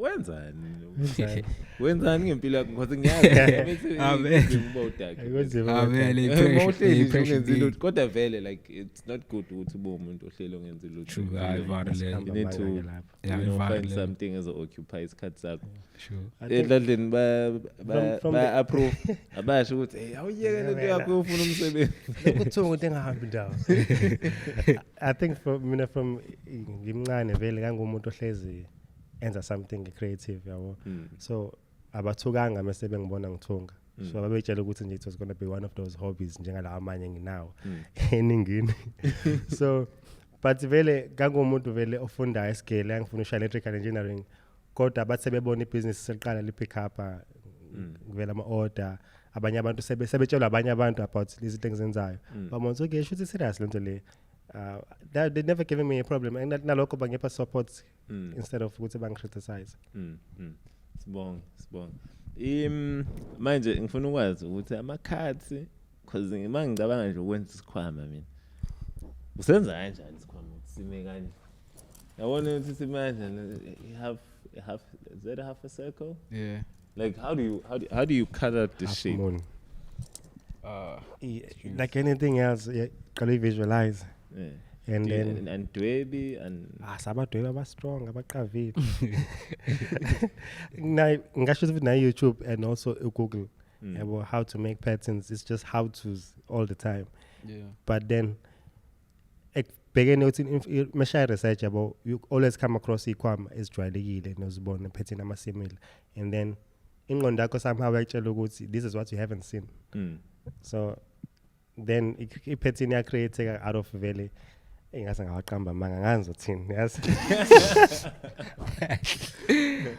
wenzani ngempilo yakho because ngiyazi ngibodaka kodwa vele like it's not good ukuthi ube umuntu ohlelo ngenza lutho you need to find something as occupy isikhathi sakho edladleni ba approve abasho ukuthi hey awuyeke lento yakho ufuna umsebenzi ukuthunga into engahambi ndawo I think from ngimncane vele umuntu ohlezi enza something creative yabo so abathukanga mase bengibona ngithunga so babetshela ukuthi nje it was going to be one of those hobbies njengalawa amanye nginawo eningini so but vele umuntu vele ofunda iskele ngifuna usha electrical engineering kodwa bathi sebebona ibusiness seliqala lipick up vele ama order abanye abantu sebetshelwa abanye abantu about lezi things enzayo bamonzo okay should serious lento le they never giving me a problem and nalokho bangepa support instead of ukuthi bangicriticize sibonga manje ngifuna ukwazi ukuthi amakhathi because ngicabanga nje ukwenza isikhwama mina usenza kanjani isikhwama sime kanje yabona ukuthi simanje is that a half a circle like how do you cut out the shape like anything else can you visualize And then and Dwebi and sabadwebi abastrong abaqavile. Ngasho ukuthi na YouTube and also Google about how to make patterns. It's just how to's all the time. Yeah. But then beginning in machine research about you always come across ikwama ezijwayelekile nozibona pattern ama-similar, and then ingqondo yakho somehow ayitshela ukuthi this is what you haven't seen. So then i-pattern ya-create out of vele ingase ngawaqamba manga nganzothini yazi.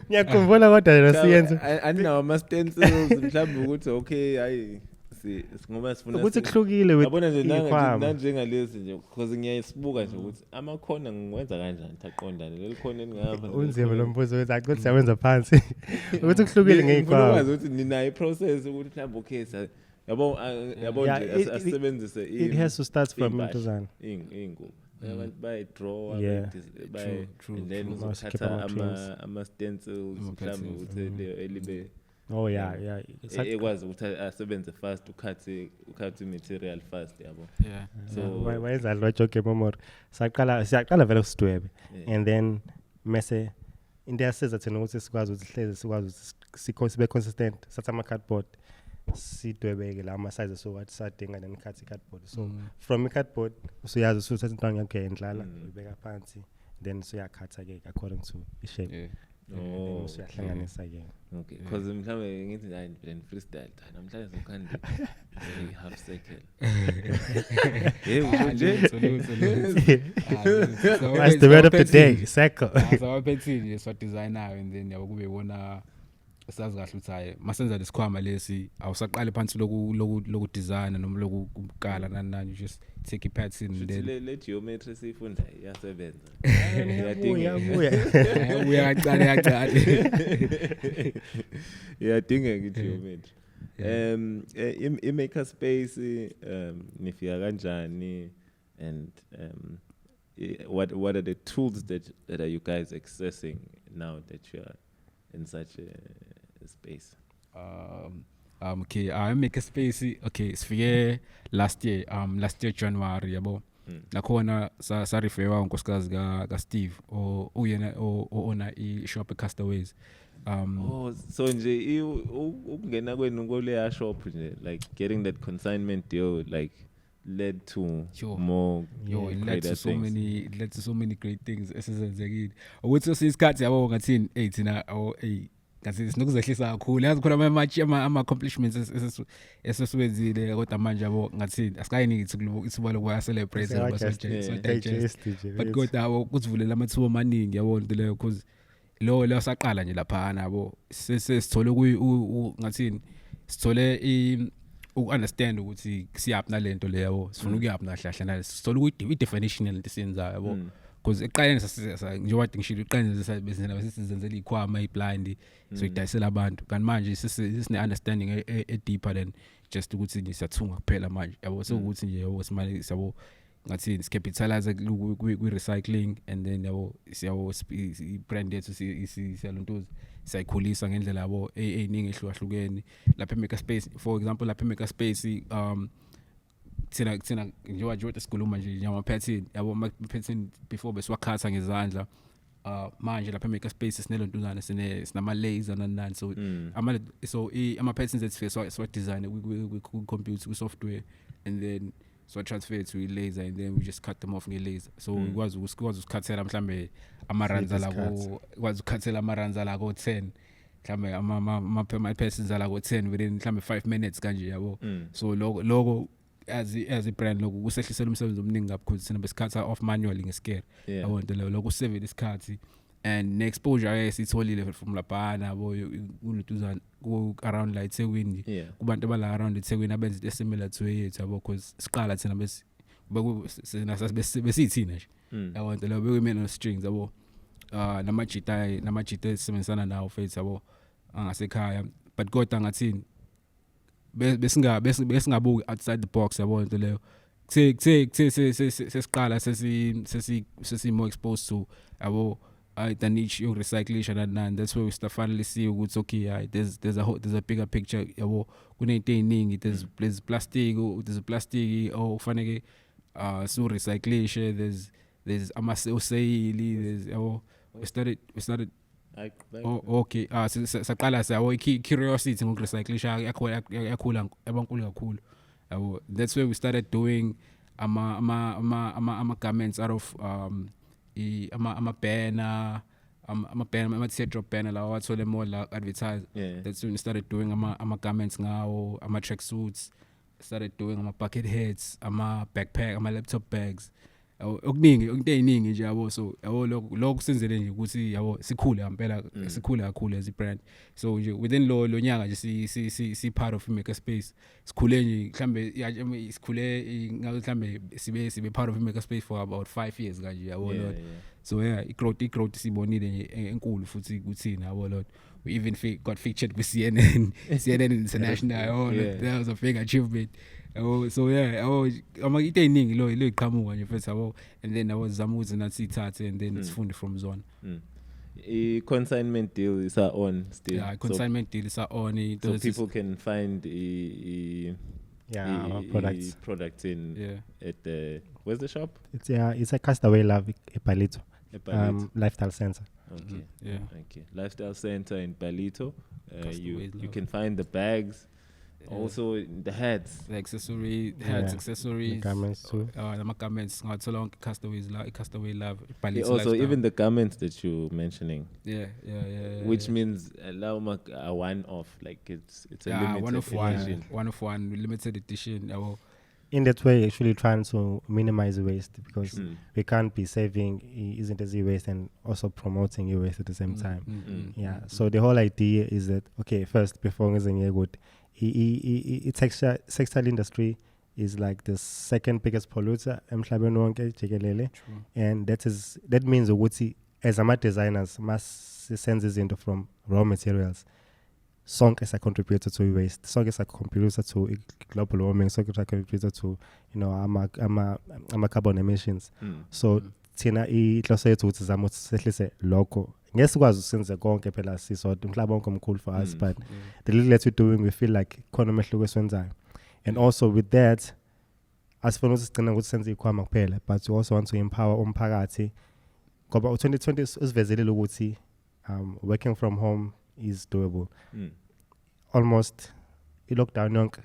Ngiyakhumbula kodwa yena siyenze andinawo ama-stencils mhlawumbe ukuthi okay hayi ngoba sifuna ukuthi kuhlukile yabona nje nanjengalezi nje because ngiyasibuka nje ukuthi amakhona ngiwenza kanjani thaqondane leli khona engihamba unzima lo mbuzo wenza ukuthi siyawenza phansi ukuthi kuhlukile ngeyikwama ukwazi ukuthi ninayo i-process ukuthi mhlawumbe okay yabo nje asebenzise it has to start from intozana ingubo abantu bayi-draw and then uzothatha ama-stencils mhlawumbe ukuthi elibe ekwazi ukuthi asebenze fast ukhathe material fast yabo. So wayenza lo joke memory siyaqala vele usidwebe and then mase into yasiza thina ukuthi sikwazi ukuthi sibe consistent satha ama-cardboard sidwebeke la ama-sizes so wathi sadinga then khathi i-cardboard so from i-cardboard usuyazi usuthatha into yakho endlala uyibeka phansi then usuyakhatha-ke according to i-shape. Siyahlanganisa ke. Okay, because mhlawumbe ngithi hayi plan freestyle namhlanje sokhandi half circle. That's the word of the day, circle. So abaphethile so designer and then yabo kube wona sazi kahle ukuthi hayi masenza lesikhwama lesi awusaqale phansi loku design noma lokukala nani just take it pattern and then le geometry sifunda iyasebenza. Uyaqala iyadingeka i-geometry. I-maker space nifika kanjani and what are the tools that are you guys accessing now that you are in such a space? Okay, I make a space. Okay, sifike last year January yabo. Nakhona sa refer unkosikazi ka Steve uyena ona i-shop eCastaways. So nje ukungena kwenu kole shop nje like getting that consignment deal like led to more it led to so many great things esenzekile ukuthi sisikhathi yabo ngathini thina ngathi sinokuzehlisa kakhulu yazi khona ama accomplishments eseswenzile kodwa manje yabo ngathi asikayiniki isibalo kwa celebrate so digest but kodwa yabo kusivulela amathuba amaningi yabo into leyo because lo saqala nje lapha nabo sesithole ngathini sithole understand ukuthi siyaphi nalento le yabo sifuna ukuyaphi nahlahla nale sithola ukuthi i-definition lento siyenzayo yabo because eqaleni njengoba ngishilo eqaleni sisebenzela sisenzela ikhwama iblind so idayisela abantu kanti manje sisine understanding e deeper than just ukuthi siyathunga kuphela manje yabo sekuthi nje yabo simali siyabo ngathi capitalize kwi recycling and then yabo siyabo brand yethu siyalontoza siyakhulisa ngendlela yabo eningi ehlukahlukene lapha eMaker Space for example lapha eMaker Space thina njengoba sikhuluma nje njama pattern yabo ama pattern before besiwakhatha ngezandla manje lapha eMaker Space sinelontuzana sinama laser nani so ama patterns that so design we computer we software and then so transfer to a laser and then we just cut them off nge-laser so ikwazi ukukhathela mhlambe amaranza lako ikwazi ukukhathela amaranza lako 10 mhlambe ama persons lako 10 within mhlambe 5 minutes kanje yabo so logo as a brand logo kusehlisela umsebenzi omningi because sina besikhatha off manually ngescare yabo into leyo logo save isikhathi and exposure esitholile from lapana yabo kunetuzana around like eThekwini kubantu abala around eThekwini abenza into similar to yethu yabo because siqala thina besithina nje yabo into leyo bekuyimena no strings yabo namajita esebenzisana nawo face yabo angasekhaya but kodwa ngathini besingabuki outside the box yabo into leyo sesiqala sesi more exposed to yabo the niche of recycling and that's where we start finally see what's okay there's a bigger picture yabo kunento eziningi there's plastic ufanele so recyclation, there's amasosayili, there's we started okay saqala sawo curiosity ngokurecyclisha yakhula abankulu kakhulu yabo. That's where we started doing ama garments out of ama banner ama teardrop banner lawa wathole more la advertise. That's when we started doing ama garments ngawo, ama track suits, started doing ama bucket hats, ama backpack, ama laptop bags, okuningi into eziningi nje yabo. So yabo lokho senzele nje ukuthi yabo sikhule ngempela, sikhule kakhulu as a brand. So nje within lo nyaka nje si part of maker space, sikhule nje mhlambe sikhule mhlambe sibe part of maker space for about 5 years kanje yabo. So i-growth sibonile nje enkulu futhi kuthina yabo lot. We even got featured with CNN International. That was a big achievement. So ama into eziningi lo iqhamuka nje first yabo, and then I was zama ukuthi nathi thathe, and then sifunde from zone. Consignment deal is on still. Yeah, consignment deal is on. So people can find products in at the, where's the shop? It's a Castaway Love in Palito. Lifestyle Center. Okay. Lifestyle Center in Palito. You can find the bags, also the hats, the accessories, the garments too. The garments. Not so long. Castaway Love. Palito also lifestyle. Even the garments that you're mentioning. Which means allow a one-off, like it's a limited edition. One of one limited edition. In that way, actually trying to minimize waste, because we can't be saving isn't as e-waste and also promoting e-waste at the same time. So the whole idea is that, okay, first, before using good, textile industry is like the second biggest polluter, and that means as a designers must senses into from raw materials. Song is a contributor to waste. Song is a contributor to global warming. Song is a contributor to carbon emissions. So thina ihlose yethu ukuthi zama sehlise lokho. Ngesikwazi usenze konke phela sisodwa umhlaba wonke omkhulu for us, but the little that we're doing, we feel like khona umehluko eswenzayo. And also with that, asifuna ukuthi sigcina ukuthi senze ikhwama kuphela, but we also want to empower umphakathi. Ngoba 2020 usivezelile ukuthi working from home is doable. Almost i-lockdown yonke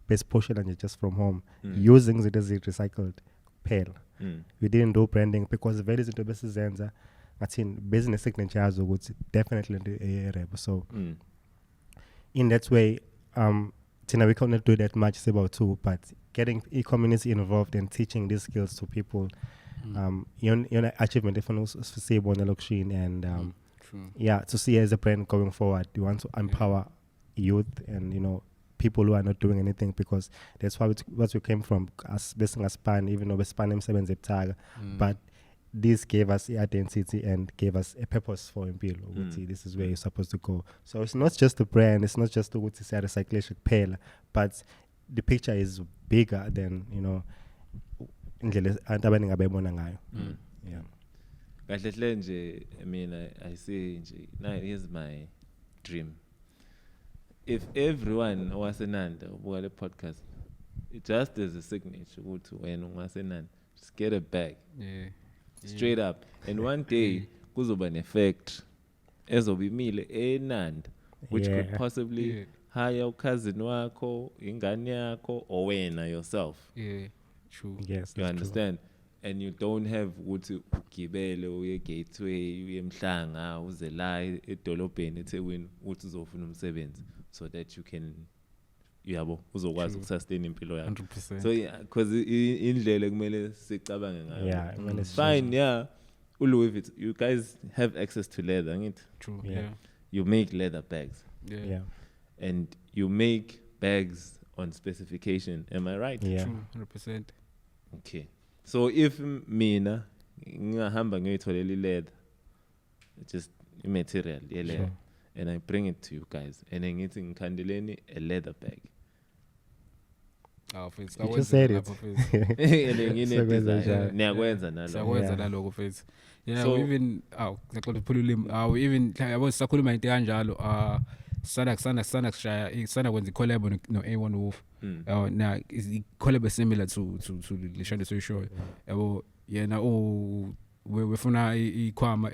besiphoshelwa nje just from home, using izinto ezi-recycled kuphela. We didn't do branding because vele izinto besizenza ngathini business signature yazo ukuthi definitely into iRebo. So in that way, we cannot do that much about too, but getting e-community involved and teaching these skills to people, your achievement if you see on the location, and to see as a brand going forward, you want to empower youth and people who are not doing anything, because that's what we came from as business span, even though we span emsebenzi ebuthaka, but this gave us identity and gave us a purpose for impilo. This is where you're supposed to go. So it's not just the brand, it's not just the recyclation pale, but the picture is bigger than indlela abantu abaningi abebona ngayo. Kahle nje, I mean, I say nje, now here's my dream. If everyone wasenanda ubuka le podcast, just as a signature ukuthi wena wasenanda, just get a bag. Straight up. And one day kuzoba ne factory ezobimile eNanda, which could possibly hire cousin wakho, ingane yakho, or wena yourself. True. Yes, you understand? True. And you don't have ukuthi ugibele uye Gateway uye eMhlanga uze la edolobheni eThekwini uthi uzofuna umsebenzi, so that you can uzokwazi ukusustain impilo yakho. 100%. So because indlela kumele sicabange ngayo. Fine, Louis Vuitton, you guys have access to leather, ain't it? True. You make leather bags. And you make bags on specification, am I right? True, 100%. Okay. So if mina ngahamba ngiyitholela leather, just material, leather, and I bring it to you guys, and then ngithi ngikhandeleni a leather bag. You just said it. Niyakwenza naloko mfethu. So even we even yabo sisakhuluma into kanjalo, sana when the collab no A1 Wolf. Now is the collab similar to Lishanda so sure. Yeah, now we found ikwama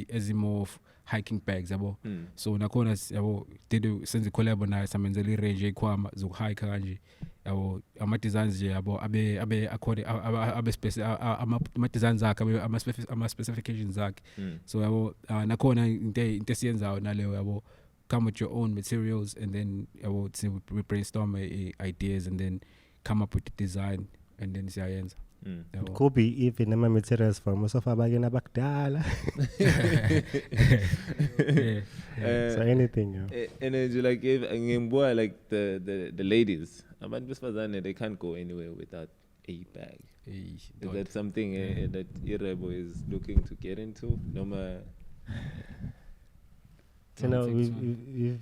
as more hiking bags yabo. So nakhona yabo did senze collab na samenzele range ikwama zo hike kanje. Yabo ama designs je yabo abe according abe ama designs akhe ama specifications akhe. So yabo nakhona into siyenzayo naleyo yabo, come with your own materials and then we brainstorm ideas and then come up with the design and then siyayenza. It could be even the materials for most of abagena bakdala. So anything, and then you like like the ladies, they can't go anywhere without a bag. Is that something that iRebo is looking to get into? No more. You know, you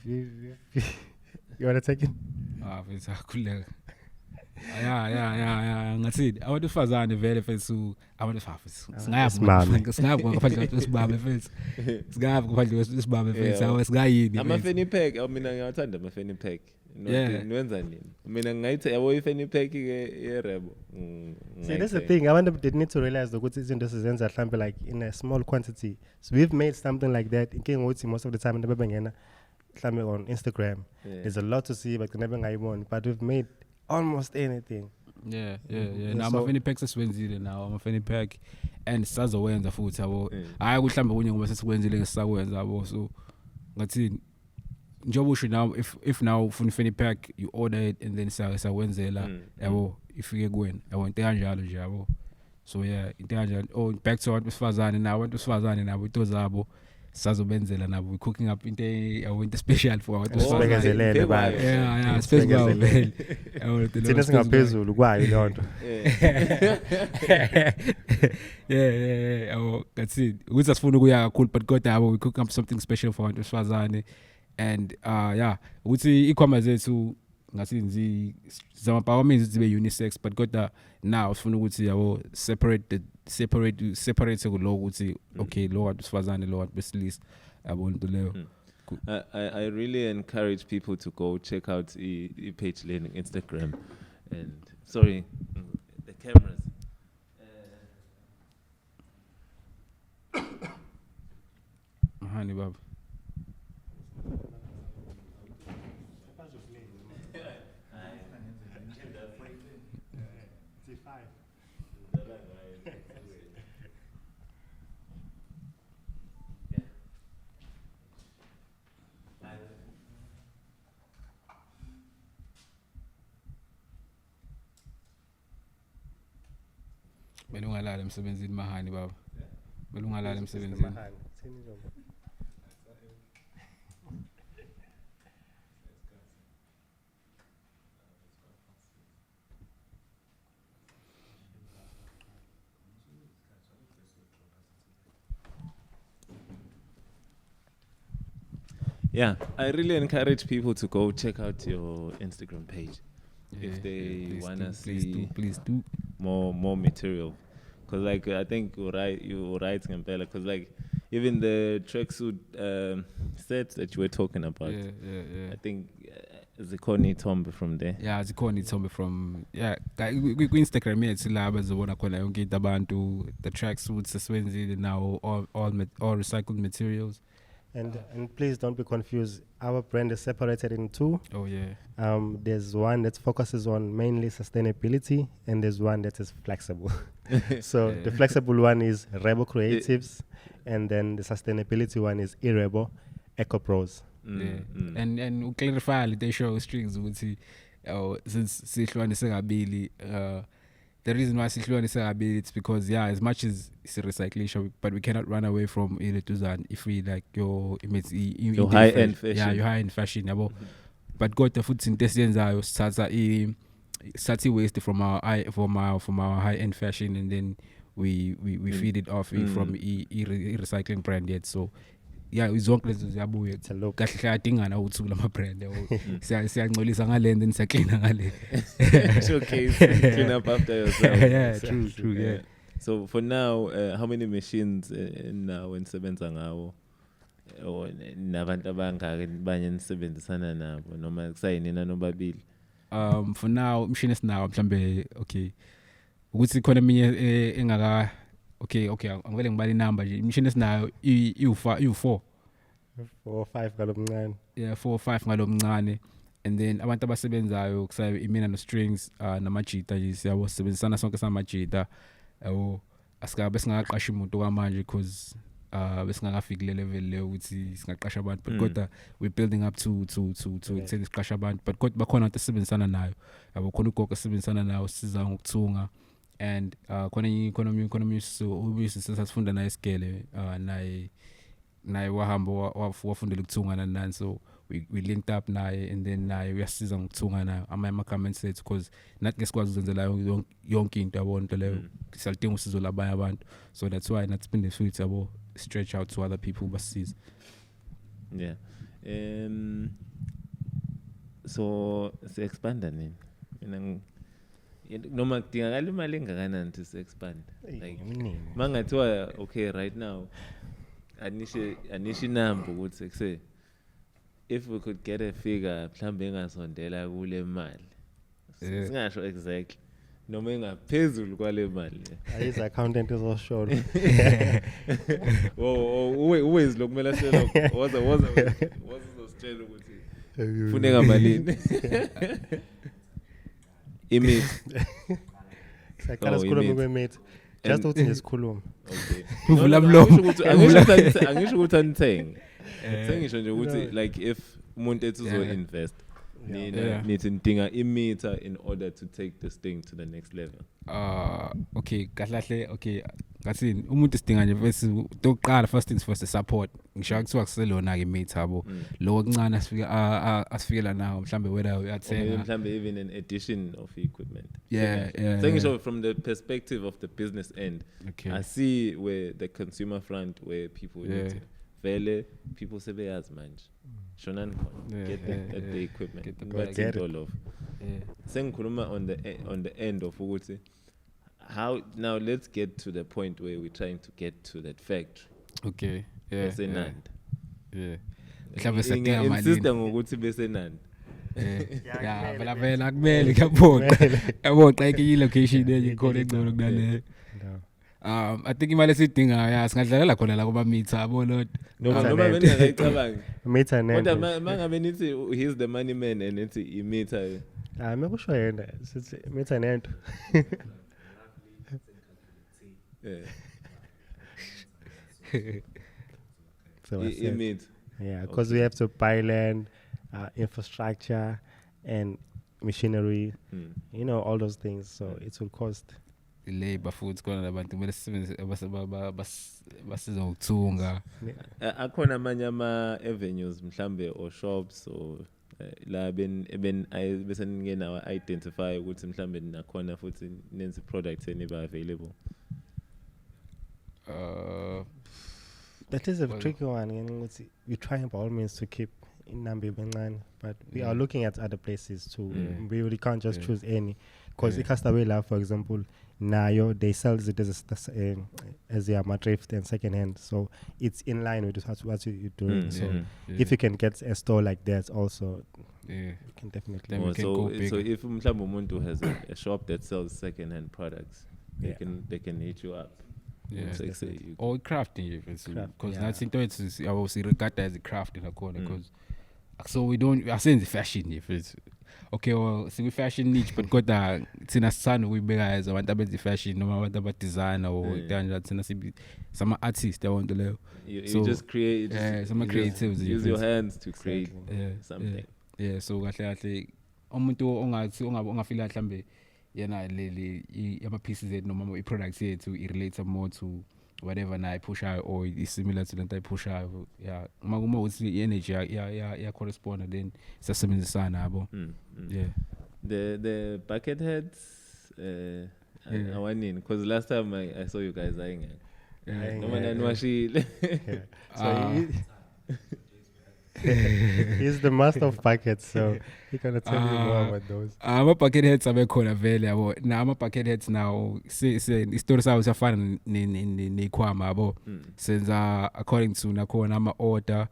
wanna take it? It's cool. Yeah. Ngathi abantufazane vele mfethu abantufafisi singayaphi ngaphandle kwesibaba mfethu singayaphi ngaphandle kwesibaba mfethu singayini ama fanny pack mina ngiyathanda ama fanny pack niwenza nini mina ngayithi yabo i fanny pack ke iRebo. See, that's the thing, abantu they need to realize ukuthi izinto sizenza mhlambe like in a small quantity. So we've made something like that inkinga ukuthi most of the time ndebe bengena mhlambe on Instagram there's a lot to see but never ngayibona, but we've made almost anything. Yeah. Now I'm a fanny pack seswenzile now. I'm a fanny pack and sazowenza futhi yabo. Hayi kuhlambe kunye ngoba sesikwenzile ngesakwenza yabo. So ngathi njobo usho now if now ufuna fanny pack you order it and then sawenzela yabo ifike kuwena. Yabo into kanjalo nje yabo. So yeah, into kanjalo back to abantu besifazane nabo into zabo sazobenzela nabo we cooking up into special for abantu sibekezelele bayo. Yeah, special vele. Thina singaphezulu kwayo lonto. Yeah. That's it. Ukuthi asifuna ukuya kakhulu but kodwa yabo we cooking up something special for abantu besifazane and ukuthi ikhwama zethu ngathi zama means zibe unisex but kodwa now sifuna ukuthi yabo separate kuloko ukuthi okay lo abantu besifazane lo abantu besilisa yabo into leyo. I really encourage people to go check out page learning Instagram and sorry the cameras. Honey baba. Belungalala emsebenzini mahani baba. Belungalala emsebenzini. Yeah, I really encourage people to go check out your Instagram page if they wanna see. Please do more material. Cause like I think you write Ngempela. Cause like even the tracksuit sets that you were talking about. Yeah. I think Zikhona Tombe from there. Yeah, Zikhona Tombe from Instagram yethu la bazobona khona yonke into abantu, the tracksuits seswenzile now all recycled materials. And please don't be confused. Our brand is separated in two. Oh yeah. There's one that focuses on mainly sustainability, and there's one that is flexible. So the flexible one is Rebo Creatives, and then the sustainability one is iRebo Eco Pros. And clarify the show strings ukuthi since sihlukanise kabili the reason why sihlukanise kabili it's because as much as it's a recycling but we cannot run away from it if we like your high end fashion. Yeah, your high end fashion yabo. But got the food into siyenzayo sithatha waste from our high end fashion and then we feed it off from recycling brand yet. So izonke lezo ziyabuya kahle ayadingana ukuthi kulama brand siyangcolisa ngale then siyaklina ngale. Showcase, clean up after yourself. Yeah, true. Yeah. So for now, how many machines now when sebenza ngawo? or nabantu abangaka banye nisebenzisana nabo noma kusayinina nobabili? For now mshini esinawo mhlambe okay ukuthi khona eminye engaka okay angivele ngibale inamba nje imshini esinayo i4 4 5 ngalomncane. Yeah, 4 or 5 ngalomncane. And then abantu abasebenzayo kusayo imina no strings namajita nje siyabo sisebenzisana sonke samajita yabo asikabe singaqasha umuntu kwamanje because besingakafiki le level leyo ukuthi singaqasha abantu but kodwa we building up to say siqasha abantu but kodwa bakhona abantu asebenzisana nayo yabo khona ugogo asebenzisana nayo siza ngokuthunga and khona economy so ubisi sasifunda naye isigele naye wahamba wafundela ukuthunga nani so we linked up naye and then naye uyasiza ngokuthunga nayo ama comments set because nathi ngesikwazi uzenzela yonke into yabo into leyo sisalidinga usizo labanye abantu so that's why nathi phinde futhi yabo stretch out to other people basiza. Yeah. So expanda nini mina noma kudingakala imali engakanani to expand like mangathiwa okay right now anisho number ukuthi say if we could get a figure mhlambe engasondela kule mali singasho exactly noma engaphezulu kwale mali ayis accountant izoshola uwezi lokumela sela waza uzositshela ukuthi funeka malini image sakala sikhuluma kwemate just ukuthi ngisikhuluma okay uvula mlomo angisho ukuthi anithenge sengisho nje ukuthi like if umuntu ethi uzo invest nithi ndinga imeter in order to take this thing to the next level. Okay kahle okay ngathini umuntu sidinga nje bese tokuqala first things first support ngisho kuthiwa kuselona ke meter yabo lo okuncane asifikela nawo mhlambe whether uyathenga mhlambe even an addition of equipment. Yeah. Sengisho from the perspective of the business end. Okay. I see where the consumer front where people need to vele people sebeyazi manje shonan get the equipment get the product all of sengikhuluma on the end of ukuthi how now let's get to the point where we're trying to get to that factory. Okay. Yeah. Mhlawumbe sidinga malini insist ngokuthi bese nandi yeah vela kumele yabona ke location eyikhona engcono kunale. I think imali esidinga singadlalela khona la kuba meter yabona noma bengakayicabangi meter name kodwa mangabe nithi he's the money man and nithi I meter mekusho yena sithi meter nento so because we have to buy land, infrastructure and machinery, you know, all those things, so it will cost. Labor foods khona labantu kumele basiza ukuthunga akhona amanye ama avenues mhlambe or shops or la bese ngena identify ukuthi mhlambe nakhona futhi nenze products eniba available. That is a tricky one, ukuthi we trying by all means to keep in Nambi Bengan, but we are looking at other places too. We really can't just choose any, because Castaway Lab, for example, Nayo, they sell it as a drift and second hand, so it's in line with what you're doing. If you can get a store like that also, you can definitely so if mhlawumbe umuntu has a shop that sells second hand products, they can hit you up. Or crafting, because that's into it's I will see regard as a craft in a corner, because so we don't I say the fashion if it's okay, well see we fashion niche but got that it's in a son we big as want about the fashion no matter about design or some artists they want to level you just create some creatives use your hands to create something so kahle umuntu ongafila mhlambe yena leli ama pieces noma i-products yethu i-relate more to whatever na i-pushayo or is similar to lento i-pushayo uma uthi i-energy ya correspond then sasebenzisana yabo the bucket heads awanini because last time I saw you guys aying noma nanwashile so He's the master of buckets, so he can tell you more about those. Ama-bucket heads abekhona vele yabo. Na ama-bucket heads now isitori sawo siyafana nekhwama yabo. Senza according to nakhona ama-order.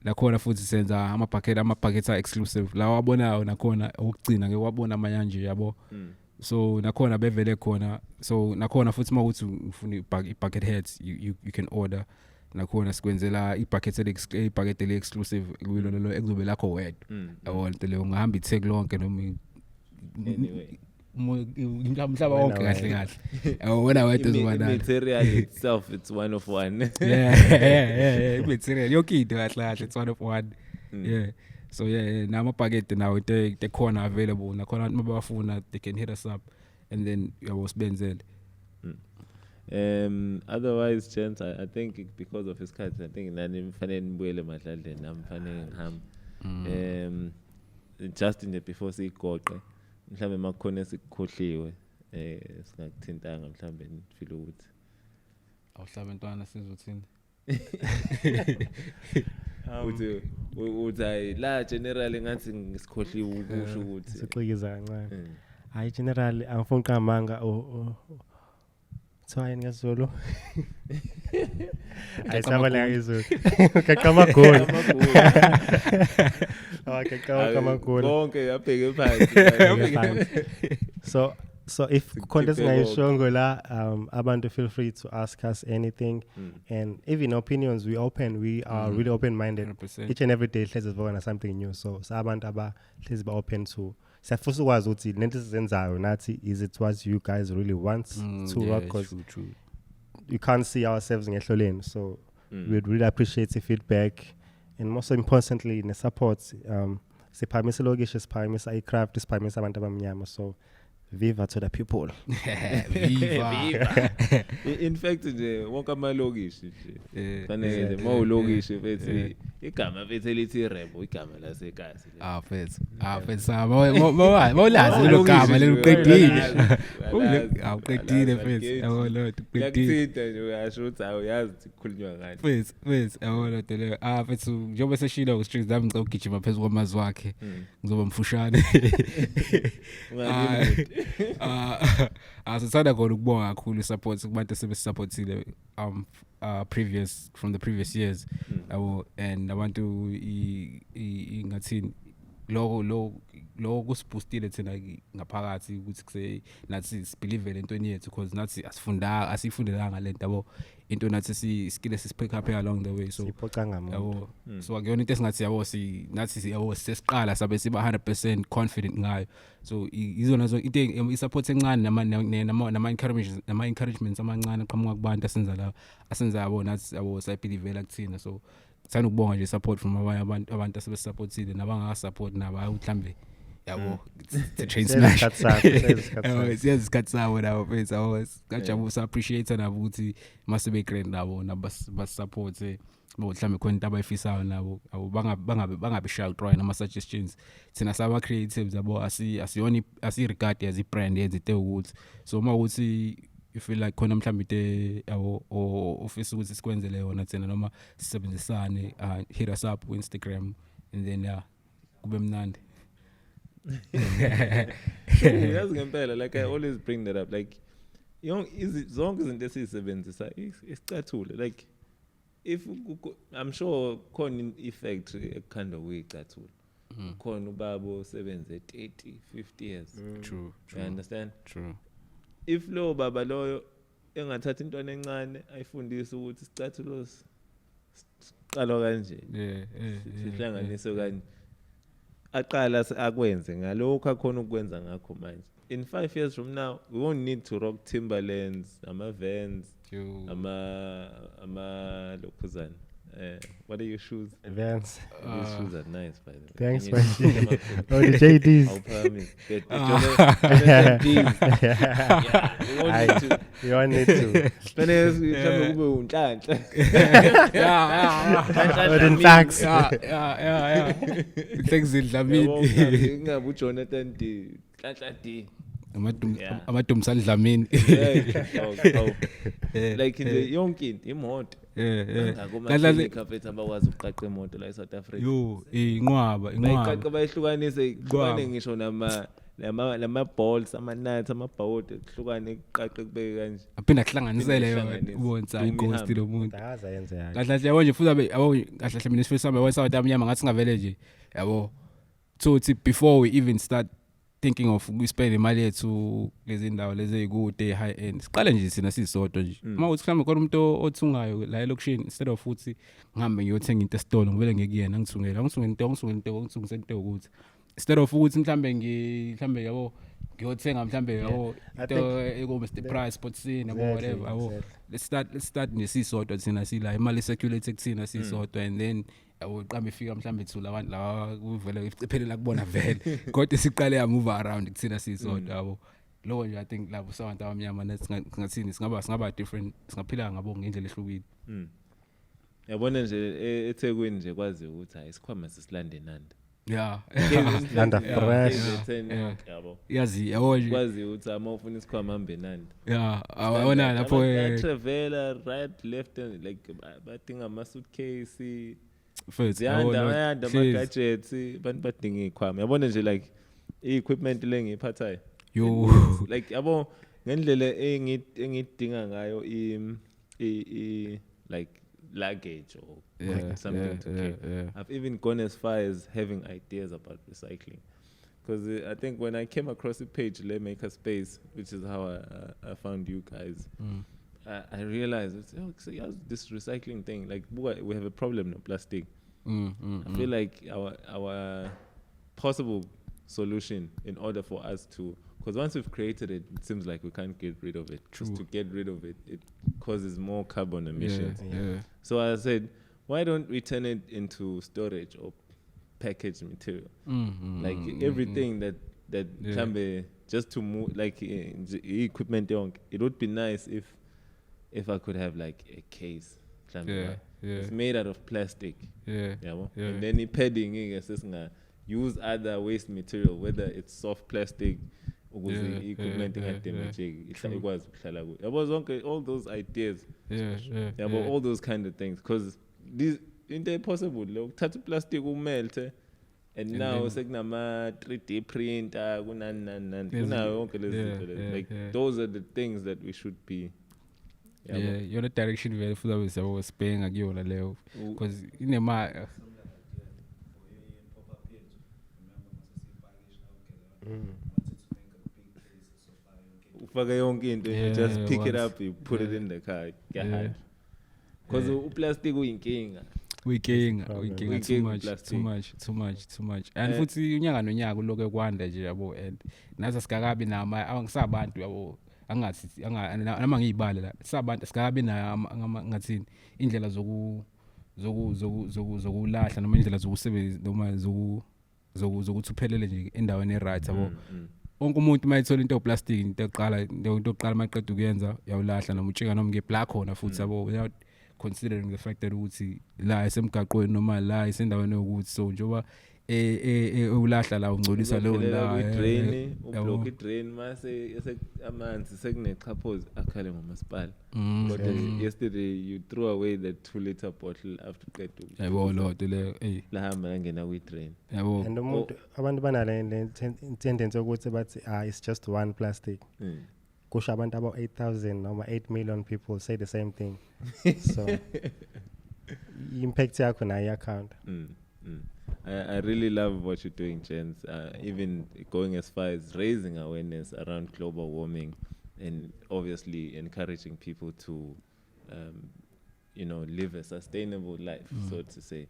Nakhona futhi senza ama-buckets are exclusive. La wabonayo nakhona ukugcina ngewabona amanyanje yabo. So nakhona bevele khona. So nakhona futhi mawuthi ufuna i-bucket heads you can order. Nakhona sikwenzela i-bucket exclusive kulolo ekuzobe lakho wedwa. Yabo nto leyo ungahamba itheke lonke noma mhlaba wonke kahle. Wena wedwa uzobana. Material itself it's one of one. Yeah. Material yonke into kahle it's one of one. Yeah. So nama-bucket now they corner available. Nakhona mabafuna they can hit us up and then yabo sibenzele. Otherwise, gents, I think because of his cuts, I think nani mfanele mbuyele madladleni namfanele ngihamba. Just in the before sigoqe mhlambe makhona sikhohliwe singakuthintanga mhlambe nifile ukuthi awuhlabe ntwana sizothini uthi la general ngathi ngisikhohliwe ukusho ukuthi siqikiza kancane hayi general angifuni qamanga Try ngazolo. Ayisaba la izolo. Kakama goal. Kakama goal. Bonke yabheke phansi. So if contest ngayishongo la abantu feel free to ask us anything and even opinions we are really open minded. 100%. Each and every day hlezi sibona something new so abantu aba hlezi ba open to siyafisa ukwazi ukuthi lento sizenzayo nathi is it what you guys really want to work because true. You can't see ourselves ngehloleni so we'd really appreciate the feedback and most importantly the support siphakamisa logisho siphakamisa icraft siphakamisa abantu abamnyama so viva to the people. Viva. In fact nje wonke amalogishi nje fanele mawulogishi bethi igama bethe lithi iRebo igama laseKasi fethu mawulazi lo gama leluqedile awuqedile fethu yabona uqedile yakuthinta nje uyasho ukuthi awuyazi ukuthi kukhulunywa ngani fethu yabona into leyo fethu njengoba seshila ku streets zami ngicela ukugijima phezulu kwamazwi wakhe ngizoba mfushane asithanda khona ukubonga kakhulu support kubantu sebesupportile from the previous years and abantu ingathini lo kusiboostile thina ngaphakathi ukuthi kuse nathi sibelieve entweni yethu because nathi asifundelanga lento yabo into nathi skill pick up along the way so sipoca ngamo so akuyona into esingathi yabo nathi yabo sesiqala sabe siba 100% confident ngayo so izona zo into isupport encane nama encouragements amancane aqhamuka kubantu asenza yabo nathi yabo sayibelieve kuthina so sithanda ukubonga nje support from abantu asebesupportile nabangasupport naba mhlambe yabo the train smash isikhathi sawo nabo mfethu awos kajabusa appreciate nabo ukuthi masebe grand nabo nabasupport mhlawumbe khona into abayifisayo nabo bangabe shy try nama suggestions thina saba creatives yabo asiyoni regard as a brand yenze into ukuthi so mawuthi you feel like khona mhlawumbe into yabo office ukuthi sikwenzele yona thina noma sisebenzisane hit us up on Instagram and then kube mnandi. Yazi ngempela like I always bring that up like zonke izinto esizisebenzisa isicathule like if I'm sure khona effect kind of way icathule khona ubaba osebenze 30 50 years True. You understand True. If lo baba loyo engathatha intwana encane ayifundise ukuthi isicathulo siqalo kanje sihlanganiso kanje aqala akwenze ngalokho akhona ukwenza ngakho manje in 5 years from now we won't need to rock Timberlands ama Vans ama lokhuzana what are your shoes? Vans. These shoes are nice by the way. Thanks man. Oh the JDs. I'll promise. Get JDs. Yeah, you want need to. Spanish kube unhlanhla. In fact. Yeah. Thanks Dlamini. Ngabu Jonathan D. Nhlanhla D. Amadum sandlamini like in the yonke imoto Ngakho carpet abakwazi ukuqaqa imoto la eSouth Africa. Yo, inqwaba. Bayiqaqa bayihlukanise kuhlukane ngisho lama balls ama-nuts ama-bolt kuhlukane kuqaqa kubeke kanje. Aphinda kuhlanganisele yona ubonisa ighost lo muntu. Akaza yenze Kahle yabo nje futhi kahle mina sifisa sami wayeSouth Amnyama ngathi ngavele nje yabo. So before we even start thinking of spend imali yethu lezi ndawo lezi ezikude high end siqale nje sina sisodwa nje uma uthi mhlawumbe khona umuntu othungayo la elokushini instead of futhi ngihambe ngiyothenga into esitolo ngivele ngekuyena ngithungela ngithungise into ukuthi instead of ukuthi mhlawumbe yabo ngiyothenga mhlawumbe yabo into ekomst the price but sina whatever yabo let's start nesisodwa thina sila imali circulate kuthina sisodwa and then awuqambe ifika mhlambe ithula abantu la kuvele iphelela kubona vele kodwa siqale move around kuthina sisodwa yabo lo nje I think labo sabantu abamnyama singathini singaba different singaphila ngabo ngendlela ehlukile yabona nje eThekwini nje kwazi ukuthi hayi isikhwama sisilande nandi Nanda fresh yabo yazi yabo nje kwazi ukuthi ama ufuna isikhwama hambe nandi awona lapho traveler right left and like badinga ama suitcase first yanda ama-gadgets abantu badinga ikhwama yabona nje like i-equipment le ngiyiphathayo yo like yabo ngendlela engidinga ngayo like luggage or something to carry. I've even gone as far as having ideas about recycling because I think when I came across the page Let Make a Space, which is how I found you guys, I realized so this recycling thing, like we have a problem with plastic. I feel like our possible solution in order for us to, because once we've created it, it seems like we can't get rid of it. Just to get rid of it, it causes more carbon emissions. So I said, why don't we turn it into storage or packaged material? Like everything that can be just to move, like equipment. It would be nice if I could have like a case. It's made out of plastic. And then the padding use other waste material, whether it's soft plastic or equipment it was all those ideas. All those kind of things, because these impossible. Thatha plastic melt and now sekunama 3D printer like those are the things that we should be. You're the direction where I was paying a given level because in a matter. You just pick it up, you put it in the car. Because plastic we too much. And futhi unyaka nonyaka uloke kwanda nje yabo and nazo sikakabi nama angisabantu yabo angathi nama ngiyibale la sabantu sikakabi na ngathini indlela zokulahla noma indlela zokusebenza noma zokuthi uphelele nje endaweni eright yabo onke umuntu mayithola into plastic into yokuqala maqeda ukuyenza yawulahla noma utshika noma ngeblack khona futhi yabo without considering the fact that ukuthi la esemgaqweni noma la isendaweni ukuthi so njoba ulahla la ungcolisa leyo ndawo drain ublock idrain mase amanzi sekuneqhaphozi akhale ngomasipala but yesterday you threw away that 2 liter bottle after qeda yabo lotho le lahamba ngena kwi drain yabo and umuntu abantu banale tendency ukuthi bathi it's just one plastic kusho abantu about 8,000 noma 8 million people say the same thing so impact yakho na i-account. I really love what you're doing, Jens. Even going as far as raising awareness around global warming and obviously encouraging people to, live a sustainable life, so to say,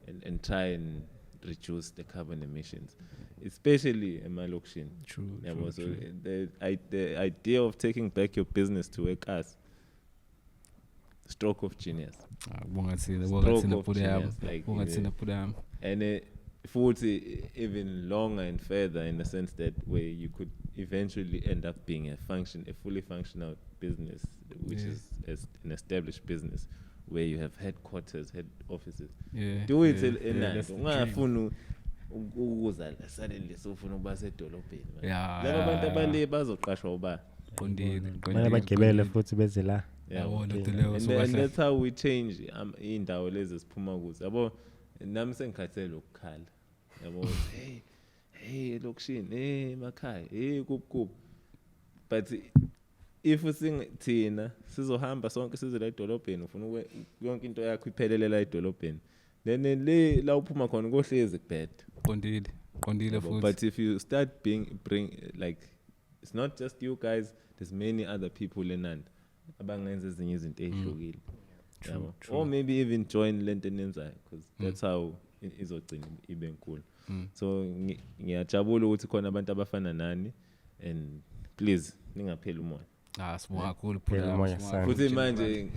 and try and reduce the carbon emissions, especially in Malokshin. True. So the idea of taking back your business to work as stroke of genius. And even longer and further in the sense that where you could eventually end up being a fully functional business, which is an established business where you have headquarters, head offices. Do it in that. Suddenly sofuna ubasedolobheni. Laba bantu abale bazoqashwa uba. Bagibele futhi beze la. and that's how we change indawo lezi siphuma kuzo yabo nami sengikhathele ukukhala yabo hey lokushini makhaya kup but if thina sizohamba sonke size la edolobheni ufuna yonke into yakho iphelele la edolobheni then le la uphuma khona kohlezi kubheda qondile futhi but if you start bring like it's not just you guys, there's many other people in abangenza ezinye izinto ezihlukile or maybe even join lento enenzayo because that's how izogcina ibe nkulu so ngiyajabula ukuthi khona abantu abafana nani and please ningapheli umoya sibonga kakhulu futhi manje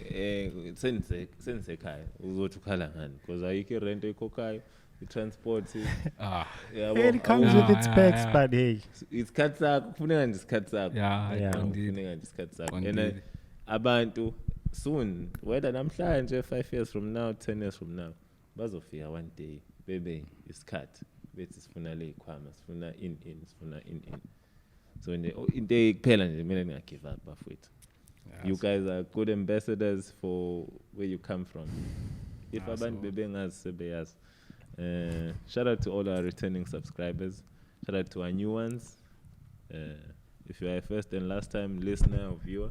sensekhaya uzothi ukhala ngani because ayikho irent ekhokhayo transport it comes with its perks but hey isikhathi sakho kufuneka nje isikhathi sakho kufuneka nje isikhathi sakho and abantu soon whether namhlanje 5 years from now 10 years from now bazofika one day bebe isikhathi bethi sifuna le ikhwama sifuna sifuna in so into kuphela nje mina nginga give up bafethu you guys are good ambassadors for where you come from if abantu bebengazi sebeyazi shout out to all our returning subscribers. Shout out to our new ones. If you are a first and last time listener or viewer,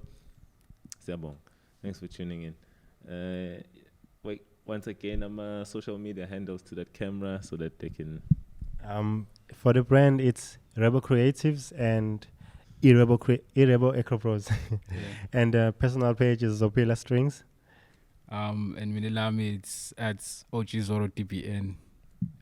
Sabong, thanks for tuning in. Wait, once again, I'm social media handles to that camera so that they can. For the brand, it's iRebo Creatives and iRebo Acropros, and personal page is Zopila Strings. And Minilami, it's at OGZoroDBN.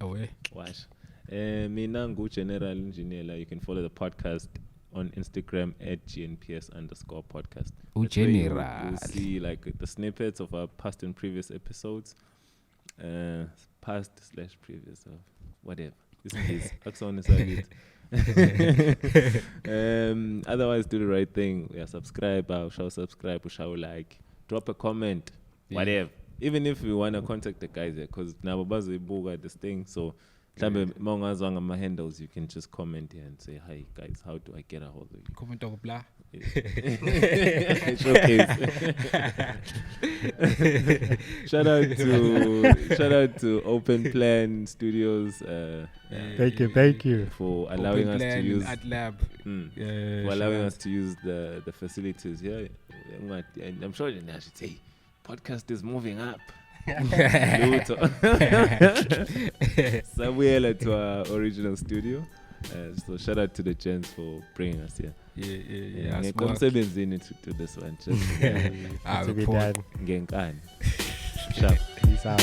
Away. Wash. Mina ngu General Engineer. You can follow the podcast on Instagram at GNPS_podcast. General. You'll see like the snippets of our past and previous episodes. Past/previous or whatever. This is Axon is otherwise do the right thing. Subscribe, subscribe, like, drop a comment, whatever. Even if you want to contact the guys there, because now bazibuka this thing, so mawungazwanga my handles, you can just comment here and say, hi guys, how do I get a hold of you? Comment on blah. Showcase. shout out to Open Plan Studios. Thank you for allowing us to use for allowing us to use the facilities here. And I'm sure I should say podcast is moving up. Samuel to our original studio. So shout out to the gents for bringing us here. Yeah. Come seven to this one. To be done. Sharp. Peace out.